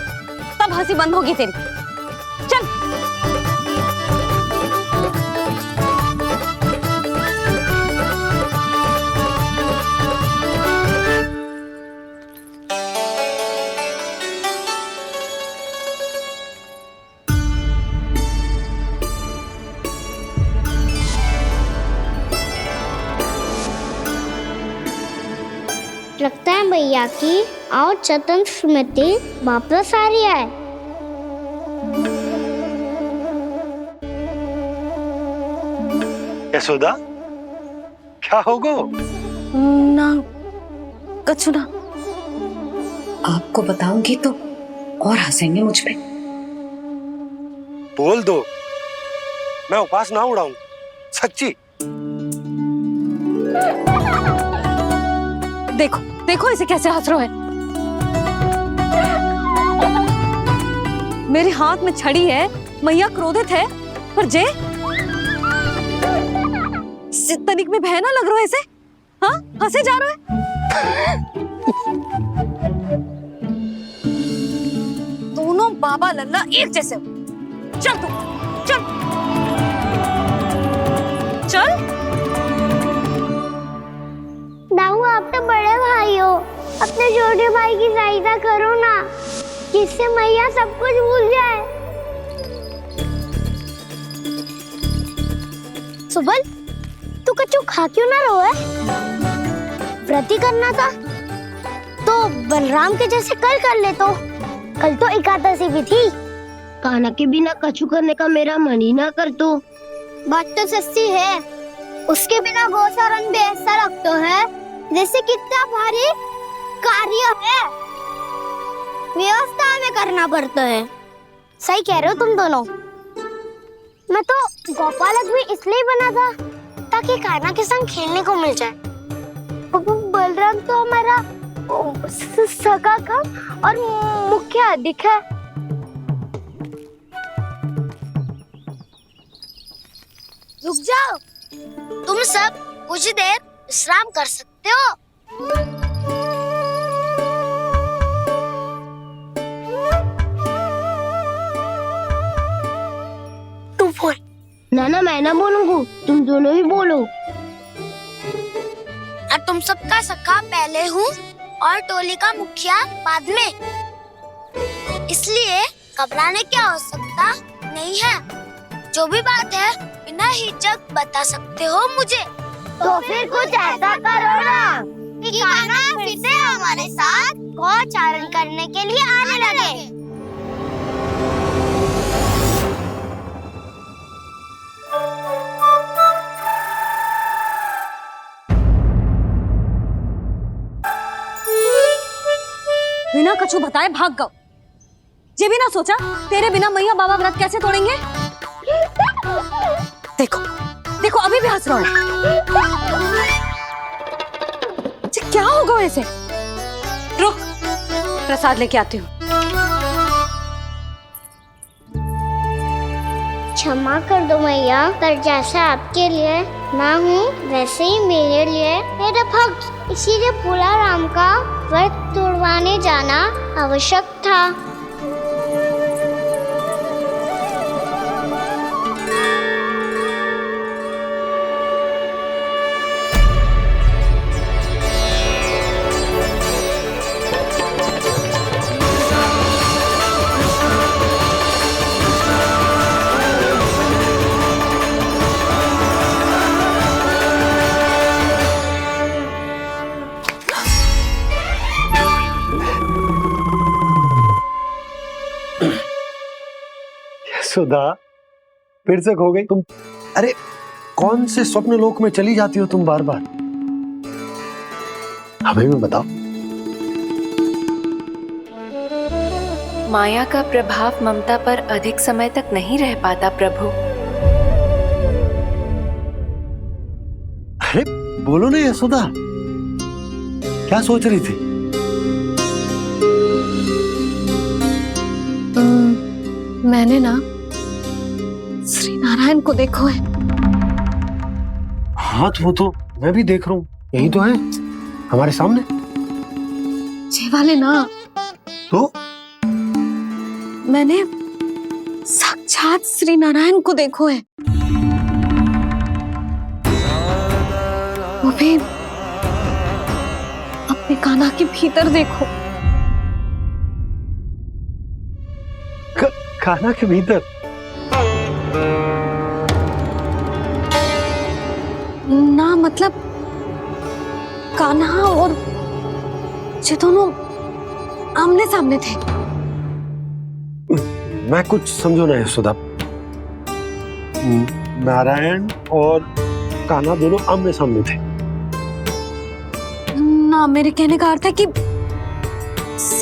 तब हंसी बंद होगी तेरी। चल। लगता है भैया की और चतन स्मृति वापस आ रही है। यशोदा, क्या होगो? ना कछु ना। आपको बताऊंगी तो और हंसेंगे मुझ पे। बोल दो, मैं उपास ना उड़ाऊं, सच्ची। देखो देखो इसे कैसे हंस रहे हैं। मेरे हाथ में छड़ी है, मैया क्रोधित है, पर जे तनिक में भय ना लग रहा है ऐसे? हाँ, हंसे जा रहे हैं। दोनों बाबा लल्ला एक जैसे हो। चल तू, चल चल। दाऊ, आप तो बड़े भाई हो, अपने छोटे भाई की सहायता करो ना, जिससे मैया सब कुछ भूल जाए। सुबल, तू कच्चू खा क्यों ना रहो है? व्रत ही करना था तो बलराम के जैसे कल कर ले। तो कल तो एकादशी भी थी। खाना के बिना कछु करने का मेरा मन ही ना कर। तो बात तो सच्ची है, उसके बिना गोचारण भी ऐसा लगता है जैसे कितना भारी कार्य है, व्यवस्था में करना पड़ता है। सही कह रहे हो तुम दोनों। मैं तो गोपालक भी इसलिए बना था ताकि कान्हा के संग खेलने को मिल जाए। बलराम तो हमारा सगा कम और मुख्य अधिक है। रुक जाओ, तुम सब कुछ देर विश्राम कर सकते हो। तू बोल। ना मैं ना बोलूंगा, तुम दोनों ही बोलो। और तुम सबका सखा पहले हूँ और टोली का मुखिया बाद में, इसलिए घबराने की आवश्यकता नहीं है। जो भी बात है बिना हिचक बता सकते हो मुझे। तो फिर कुछ ऐसा करो ना कि कान्हा फिर से हमारे साथ गोचारण करने के लिए आने लगे। बिना कछु बताए भाग गओ। ये भी ना सोचा तेरे बिना मैया बाबा व्रत कैसे तोड़ेंगे। देखो देखो अभी भी हंस रहा हूँ। क्या होगा ऐसे? रुक, प्रसाद लेके आती हूँ। क्षमा कर दो मैया, पर जैसा आपके लिए ना हूँ वैसे ही मेरे लिए मेरा भक्त, इसीलिए भोला राम का व्रत तोड़वाने जाना आवश्यक था। सुधा, फिर से खो गई तुम। अरे कौन से स्वप्न लोक में चली जाती हो तुम बार बार? हमें भी बताओ। माया का प्रभाव ममता पर अधिक समय तक नहीं रह पाता प्रभु। अरे बोलो ना यशोदा, क्या सोच रही थी? मैंने ना श्री नारायण को देखो है। हाँ तो वो तो मैं भी देख रहा हूँ, यही तो है हमारे सामने। ये वाले ना तो मैंने साक्षात श्री नारायण को देखो है, वो भी अपने कान्हा के भीतर देखो। कान्हा के भीतर? ना मतलब कान्हा और ये दोनों आमने सामने थे। मैं कुछ समझो ना यशोदा। नारायण और कान्हा दोनों आमने सामने थे? ना, मेरे कहने का अर्थ है कि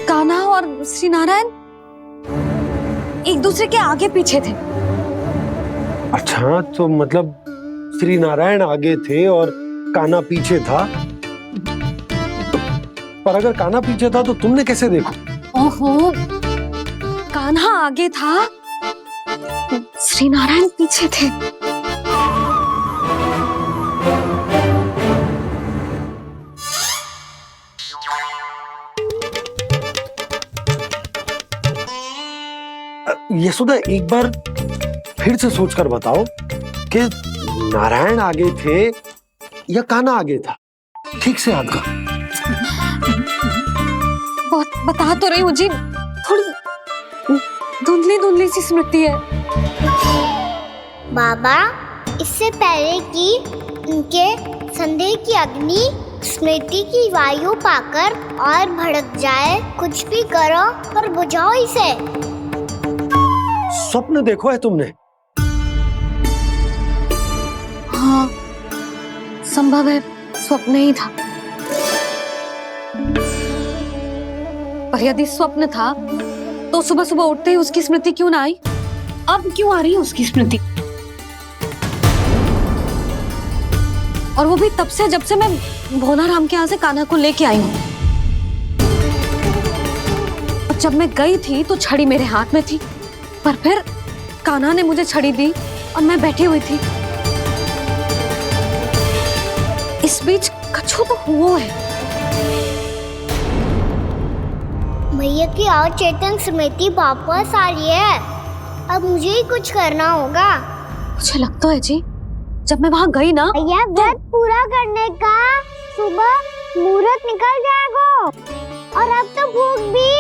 कान्हा और श्री नारायण एक दूसरे के आगे पीछे थे। अच्छा, तो मतलब श्री नारायण आगे थे और कान्हा पीछे था। पर अगर कान्हा पीछे था तो तुमने कैसे देखा? ओहो, कान्हा आगे था, श्री नारायण पीछे थे। यशोदा, एक बार फिर से सोचकर बताओ कि नारायण आगे थे या कान्हा आगे था? ठीक से याद कर। बता तो रही हूँ जी, थोड़ी धुंधली धुंधली सी स्मृति है। बाबा, इससे पहले कि उनके संदेह की अग्नि स्मृति की वायु पाकर और भड़क जाए, कुछ भी करो पर बुझाओ इसे। स्वप्न देखो है तुमने? हाँ, संभव है स्वप्न ही था। पर यदि स्वप्न था तो सुबह सुबह उठते ही उसकी स्मृति क्यों ना आई? अब क्यों आ रही है उसकी स्मृति? और वो भी तब से जब से मैं भोलाराम के यहाँ से कान्हा को लेके आई हूँ। और जब मैं गई थी तो छड़ी मेरे हाथ में थी, पर फिर कान्हा ने मुझे छड़ी दी और मैं बैठी हुई थी। इस बीच कछु तो हुआ है। भैया की अचेतन स्मृति वापस आ रही है। अब मुझे ही कुछ करना होगा। मुझे लगता है जी, जब मैं वहाँ गई ना, भैया व्रत पूरा करने का सुबह मुहूर्त निकल जाएगा और अब तो भूख भी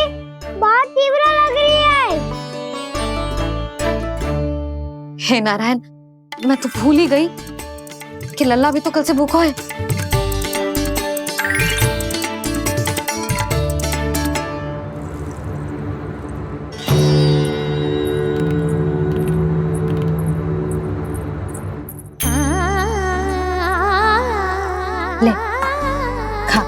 बहुत तीव्र लग रही है। हे नारायण, मैं तो भूल ही गई कि लल्ला भी तो कल से भूखा है। ले, खा।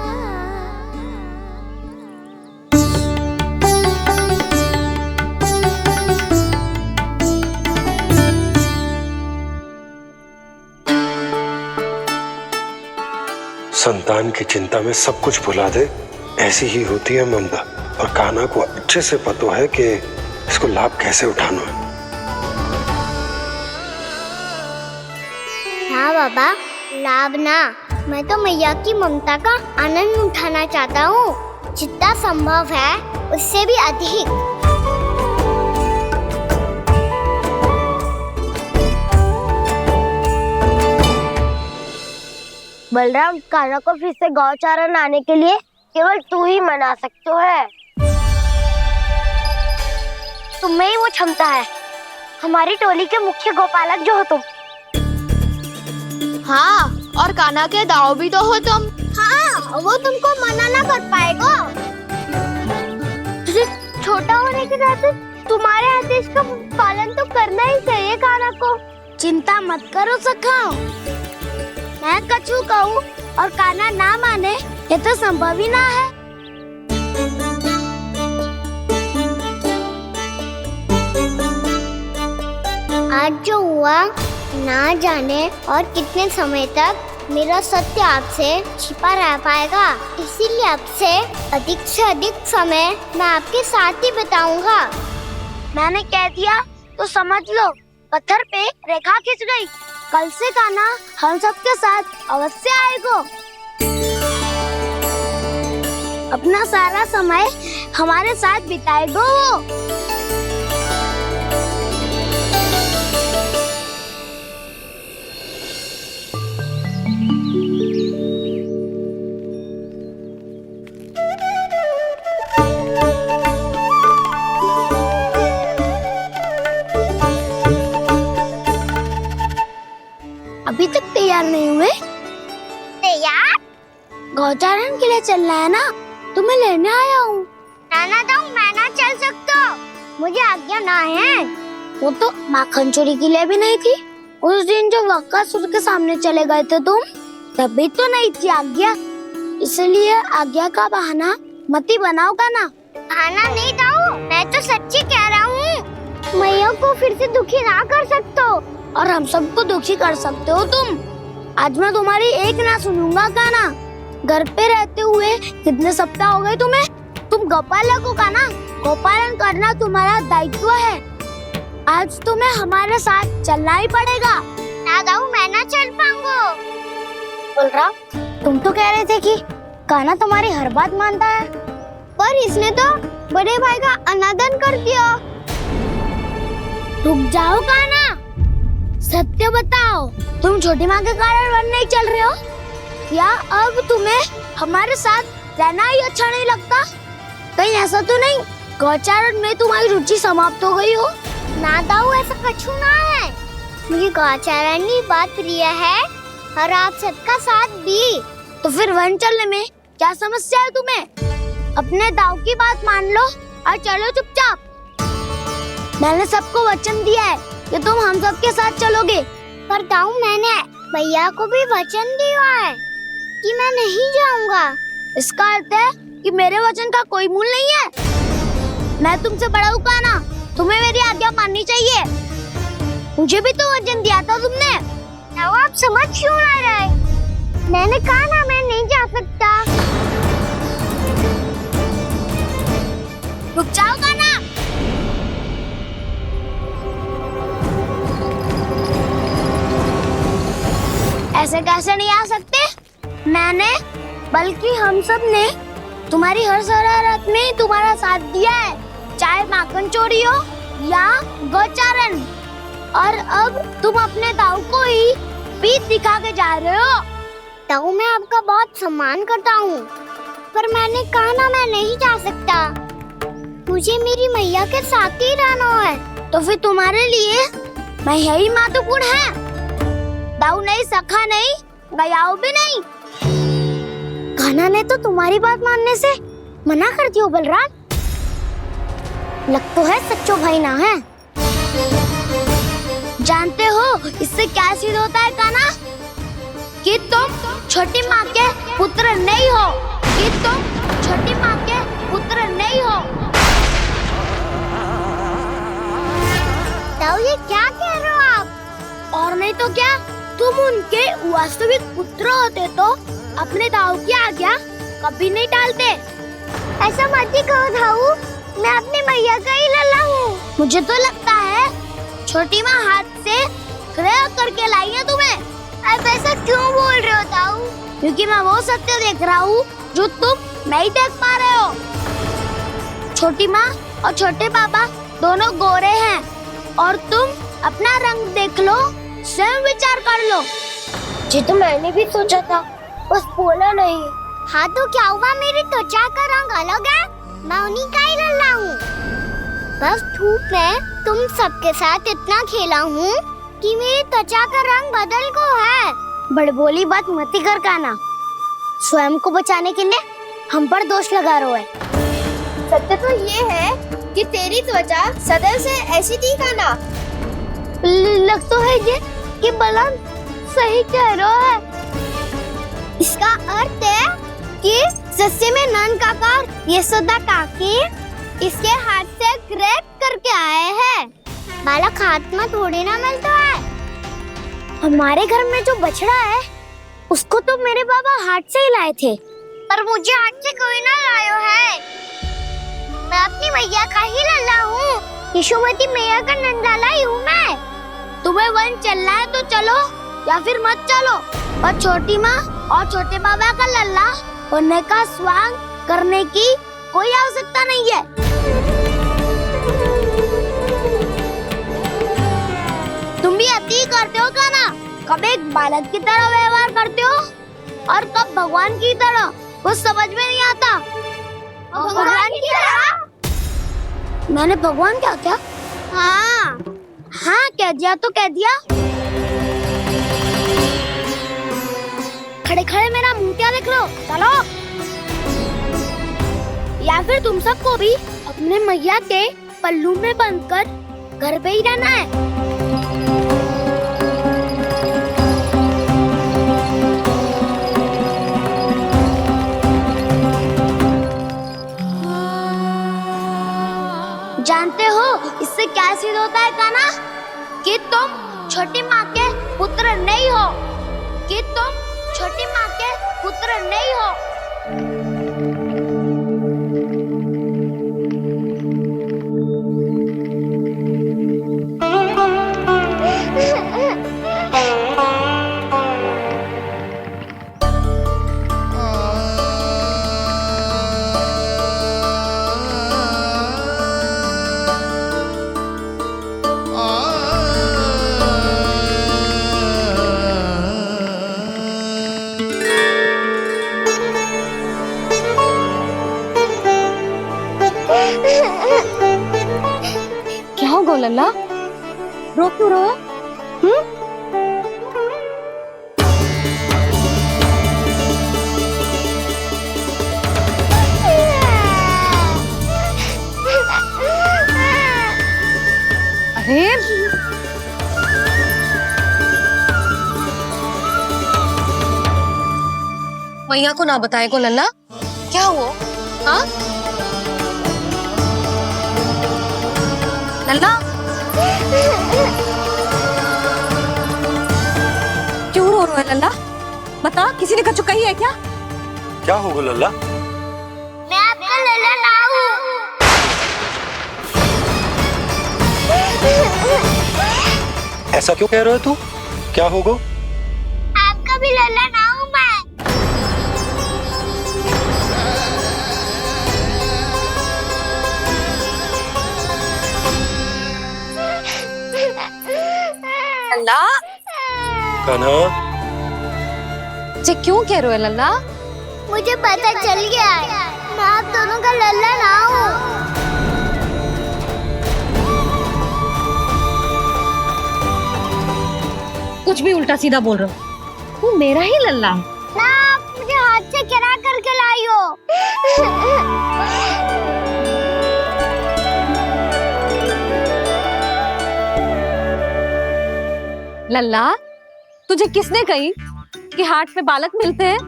संतान की चिंता में सब कुछ भुला दे, ऐसी ही होती है ममता। और कान्हा को अच्छे से पता है कि इसको लाभ कैसे उठाना है। हाँ बाबा, लाभ ना, मैं तो मैया की ममता का आनंद उठाना चाहता हूँ, जितना संभव है उससे भी अधिक। बलराम, कान्हा को फिर से गौचारा लाने के लिए केवल तू ही मना सकते है। तुम्हें ही वो क्षमता है, हमारी टोली के मुख्य गोपालक जो हो तुम। हाँ, और कान्हा के दाव भी तो हो तुम। हाँ, वो तुमको मना ना कर पाएगा। तुझे छोटा होने के नाते तुम्हारे आदेश का पालन तो करना ही चाहिए कान्हा को। चिंता मत करो सखा, मैं कछु कहूँ और कान्हा ना माने, ये तो संभव ही ना है। आज जो हुआ ना जाने और कितने समय तक मेरा सत्य आपसे छिपा रह पाएगा, इसीलिए आपसे अधिक से अधिक समय मैं आपके साथ ही बिताऊंगा। मैंने कह दिया तो समझ लो, पत्थर पे रेखा खींच गई। कल से कान्हा हम सबके साथ अवश्य आएगा। अपना सारा समय हमारे साथ बिताएगा वो। अभी तक तैयार नहीं हुए? तैयार? गौचारण के लिए चलना है ना, तुम्हें लेने आया हूँ। नाना दाऊ, मैं ना चल सकता, मुझे आज्ञा ना है। वो तो माखन चोरी के लिए भी नहीं थी। उस दिन जो वक्कासुर के सामने चले गए थे तुम, तभी तो नहीं थी आज्ञा। इसलिए आज्ञा का बहाना मत ही बनाओगा ना। बहाना नहीं दाऊ, मैं तो सच्ची कह रहा हूँ। मैया को फिर से दुखी ना कर सकते हो, और हम सबको दुखी कर सकते हो तुम। आज मैं तुम्हारी एक ना सुनूंगा का ना। घर पे रहते हुए कितने सप्ताह हो गए तुम्हें? तुम गोपालक हो का ना, गोपालन करना तुम्हारा दायित्व है। आज तुम्हें हमारे साथ चलना ही पड़ेगा। ना दाऊ, मैं ना चल पाऊंगा। बलराम, तुम तो कह रहे थे कि कान्हा तुम्हारी हर बात मानता है, पर इसने तो बड़े भाई का अनादर कर दिया। रुक जाओ कान्हा, सत्य बताओ, तुम छोटी माँ के कारण वन नहीं चल रहे हो, या अब तुम्हें हमारे साथ रहना ही अच्छा नहीं लगता? कहीं ऐसा तो नहीं गौचारण में तुम्हारी रुचि समाप्त हो गई हो? ना दाऊ, ऐसा कछु ना है। मुझे गौचारण की बात प्रिय है, और आप सबका साथ भी। तो फिर वन चलने में क्या समस्या है तुम्हें? अपने दाऊ की बात मान लो और चलो चुपचाप। मैंने सबको वचन दिया है कि तुम हम सबके साथ चलोगे। पर दाऊ, मैंने भैया को भी वचन दिया है कि मैं नहीं जाऊंगा। इसका अर्थ है कि मेरे वचन का कोई मूल नहीं है। मैं तुमसे बड़ा हूँ कान्हा, तुम्हें मेरी आज्ञा माननी चाहिए। मुझे भी तो वचन दिया था तुमने। दाऊ, आप समझ क्यों ना रहे? मैंने कहा ना, मैं नहीं जा सकता। रुक जाओ कान्हा। ऐसे कैसे नहीं आ सकते? मैंने, बल्कि हम सब ने तुम्हारी हर शरारत में तुम्हारा साथ दिया है, चाहे माखन चोरी हो या गौचारण। और अब तुम अपने दाऊ को ही पीठ दिखा के जा रहे हो। दाऊ, मैं आपका बहुत सम्मान करता हूँ, पर मैंने कहा ना, मैं नहीं जा सकता। मुझे मेरी मैया के साथ ही रहना है। तो फिर तुम्हारे लिए मैया ही महत्वपूर्ण है। दाऊ नहीं, सखा नहीं, गयाऊ भी नहीं। कान्हा ने तो तुम्हारी बात मानने से मना कर दिया बलराम। लग तो है सच्चो भाई ना है। जानते हो इससे क्या सिद्ध होता है कान्हा? कि तुम छोटी माँ के पुत्र नहीं हो, कि तुम छोटी माँ के पुत्र नहीं हो। दाऊ, ये क्या कह रहे हो आप? और नहीं तो क्या, तुम उनके वास्तविक पुत्र होते तो अपने दाऊ की आज्ञा कभी नहीं टालते। ऐसा मत ही कहो दाऊ, मैं अपनी मैया का ही लल्ला हूँ। मुझे तो लगता है छोटी माँ हाथ से ग्रह करके लाई है तुम्हें। अब ऐसा क्यों बोल रहे हो दाऊ? क्योंकि मैं वो सत्य देख रहा हूँ जो तुम नहीं देख पा रहे हो। छोटी माँ और छोटे पापा दोनों गोरे हैं, और तुम अपना रंग देख लो, स्वयं विचार कर लो। जी तो मैंने भी सोचा था, बस बोला नहीं। हाँ तो क्या हुआ, मेरी त्वचा का रंग अलग है, मैं उन्हीं का ही लल्ला हूँ। बस धूप में तुम सबके साथ इतना खेला हूँ कि मेरी त्वचा का रंग बदल को है। बड़बोली बात मत ही कर कान्हा, स्वयं को बचाने के लिए हम पर दोष लगा रहे है। सत्य तो ये है कि तेरी त्वचा सदैव से ऐसी थी कान्हा। लग तो है ये कि बलराम सही कह रहा है। इसका अर्थ है कि सस्ते में नन काका यशोदा काकी इसके हाथ से ग्रेप करके आए हैं। बालक हाथ में थोड़ी ना मिलता है। हमारे घर में जो बछड़ा है उसको तो मेरे बाबा हाथ से ही लाए थे, पर मुझे हाथ से कोई ना लायो है। मैं अपनी मैया का ही लल्ला हूँ, यशोमती मैया का नंदलाला ही हूँ मैं। तुम्हें वन चलना है तो चलो, या फिर मत चलो, पर छोटी माँ और छोटे बाबा का लल्ला होने का स्वांग करने की कोई आवश्यकता नहीं है। तुम भी अति करते हो क्या ना? कब एक बालक की तरह व्यवहार करते हो और कब भगवान की तरह, कुछ समझ में नहीं आता। भगवान की तरह? मैंने भगवान क्या किया? हाँ हाँ कह दिया तो कह दिया। खड़े खड़े मेरा मुंह क्या देख लो, चलो। या फिर तुम सबको भी अपने मैया के पल्लू में बंधकर घर पे ही रहना है। जानते हो इससे क्या सिद्ध होता है कान्हा? कि तुम छोटी माँ के पुत्र नहीं हो, कि तुम छोटी माँ के पुत्र नहीं हो। क्या हो गो लल्ला, रो क्यों रहो? अरे मैया को ना बताए को लल्ला, क्या हुआ? हाँ लल्ला, क्यों रो रहा है लल्ला? बता, किसी ने कुछ कही है क्या? क्या होगा लल्ला? मैं आपका लल्ला ना हूँ। ऐसा क्यों कह रहे हो तू? क्या होगा? आपका भी लल्ला ना हूँ मैं। लल्ला, कान्हा, जी क्यों कह रहे हो लल्ला? मुझे पता चल गया है, मैं आप दोनों का लल्ला ना हूँ। कुछ भी उल्टा सीधा बोल रहे हो, तू मेरा ही लल्ला है ना। आप मुझे हाथ से गिरा करके लाई हो। लल्ला, तुझे किसने कही कि हाट में बालक मिलते हैं?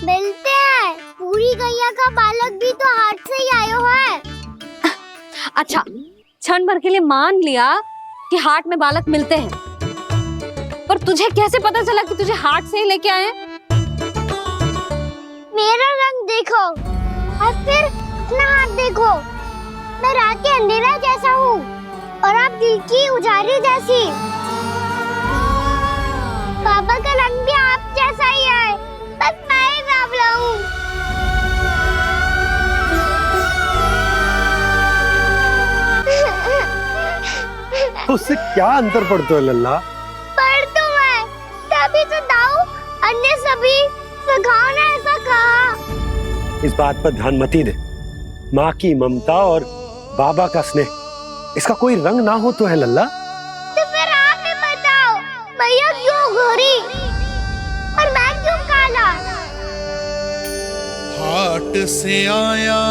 मिलते हैं, पूरी गैया का बालक भी तो हाट से ही आयो है। अच्छा, क्षण भर के लिए मान लिया कि हाट में बालक मिलते हैं, पर तुझे कैसे पता चला कि तुझे हाट से ही लेके आए? मेरा रंग देखो और फिर अपना हाथ देखो। मैं रात के अंधेरा जैसा हूँ और आप दिल की उजाली जैसी। पापा का रंग भी आप जैसा ही है, बस मैं ही बावला हूँ। उससे क्या अंतर पड़ता है लल्ला? पर तो मैं तभी तो दाऊ अन्य सभी सखाओ ने ऐसा कहा। इस बात पर ध्यान मत ही दे। माँ की ममता और बाबा का स्नेह, इसका कोई रंग ना हो तो है लल्ला। तो फिर आप ही बताओ, भैया क्यों गोरी और मैं क्यों काला? हाट से आया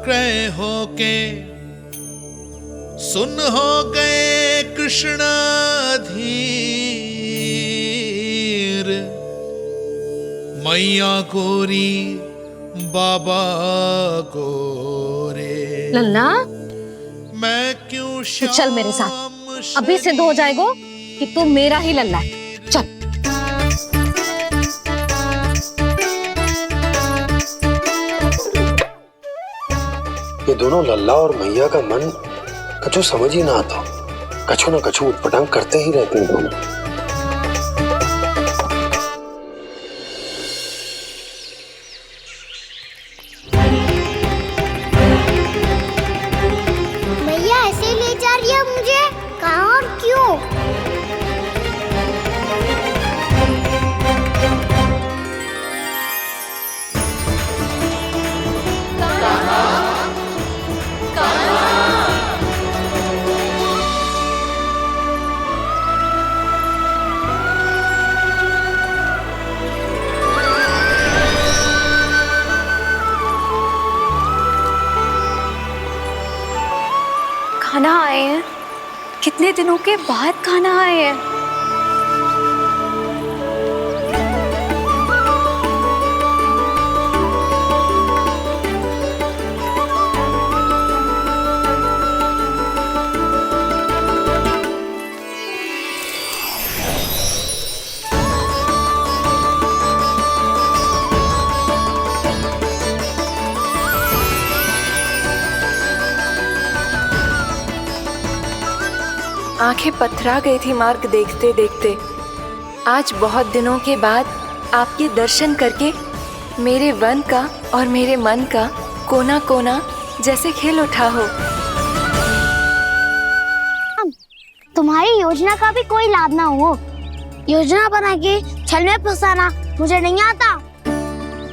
क्रय होके, सुन हो गए कृष्ण धीर। मैया गोरी बाबा गोरे। लल्ला, मैं क्यों तू चल मेरे साथ, अभी सिद्ध हो जाएगा कि तू मेरा ही लल्ला है। चल। ये दोनों लल्ला और मैया का मन कछु समझ ही ना आता, कछु ना कछु उटपटांग करते ही रहते हैं दोनों। ले जा रही है मुझे? कहाँ और क्यों? खाना आए हैं, कितने दिनों के बाद खाना आए हैं। आंखें पथरा गई थी मार्ग देखते देखते। आज बहुत दिनों के बाद आपके दर्शन करके मेरे वन का और मेरे मन का कोना कोना जैसे खिल उठा हो। तुम्हारी योजना का भी कोई लाभ ना हो। योजना बना के छल में फंसाना मुझे नहीं आता।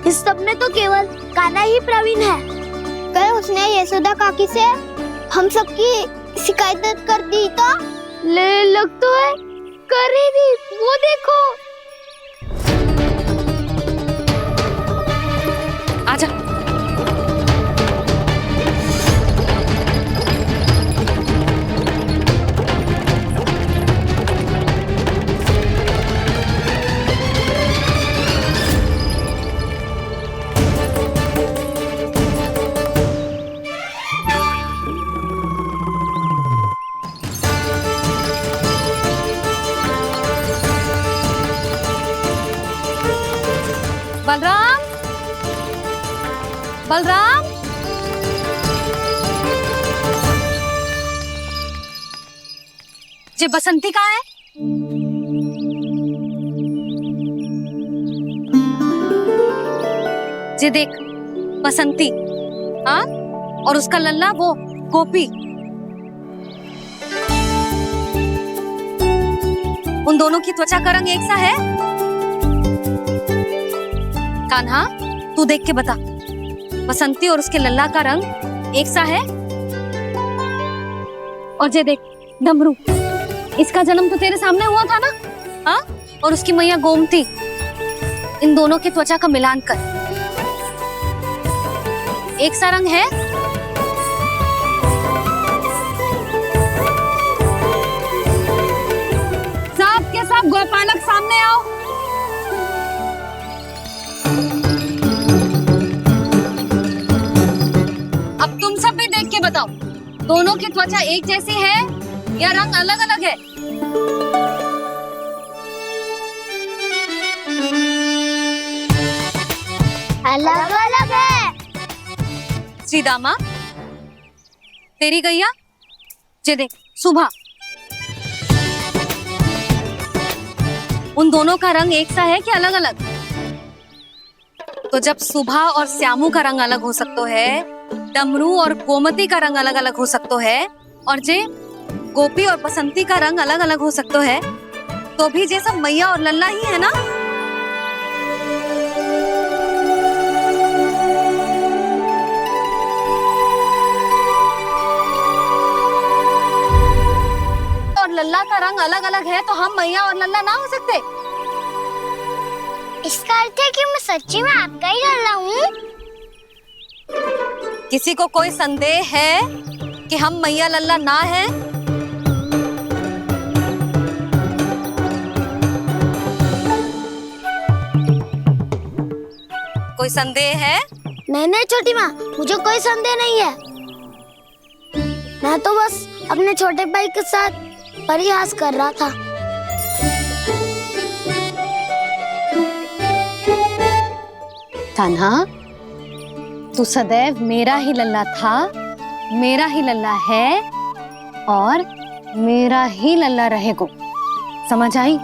इस सब में तो केवल कान्हा ही प्रवीण है। कल उसने यशोदा काकी से हम सबकी शिकायत कर दी तो लग तो है कर ही दी। वो देखो। आजा। बलराम, बलराम, ये बसंती कहाँ है? ये देख बसंती, हाँ, और उसका लल्ला वो गोपी। उन दोनों की त्वचा का रंग एक सा है? कान्हा, तू देख के बता, बसंती और उसके लल्ला का रंग एक सा है? और ये देख डमरू, इसका जन्म तो तेरे सामने हुआ था ना? हाँ, और उसकी मैया गोमती। इन दोनों की त्वचा का मिलान कर, एक सा रंग है? सब के सब गोपालक सामने आओ। अब तुम सब भी देख के बताओ, दोनों की त्वचा एक जैसी है या रंग अलग अलग है? अलग अलग है। श्रीदामा, तेरी गैया, ये देख सुभा, उन दोनों का रंग एक सा है कि अलग अलग? तो जब सुभा और श्यामू का रंग अलग हो सकता है, डमरू और गोमती का रंग अलग अलग हो सकता है, और जे गोपी और बसंती का रंग अलग अलग हो सकता है, तो भी जे सब मैया और लल्ला ही है ना? और लल्ला का रंग अलग अलग है तो हम मैया और लल्ला ना हो सकते? इसका अर्थ है कि मैं सच्ची में आपका ही लल्ला हूँ? किसी को कोई संदेह है कि हम मैया लल्ला ना हैं? कोई संदेह है? नहीं छोटी माँ, मुझे कोई संदेह नहीं है। मैं तो बस अपने छोटे भाई के साथ परिहास कर रहा था। कान्हा, तू सदैव मेरा ही लल्ला था, मेरा ही लल्ला है और मेरा ही लल्ला रहेगा। समझ आई?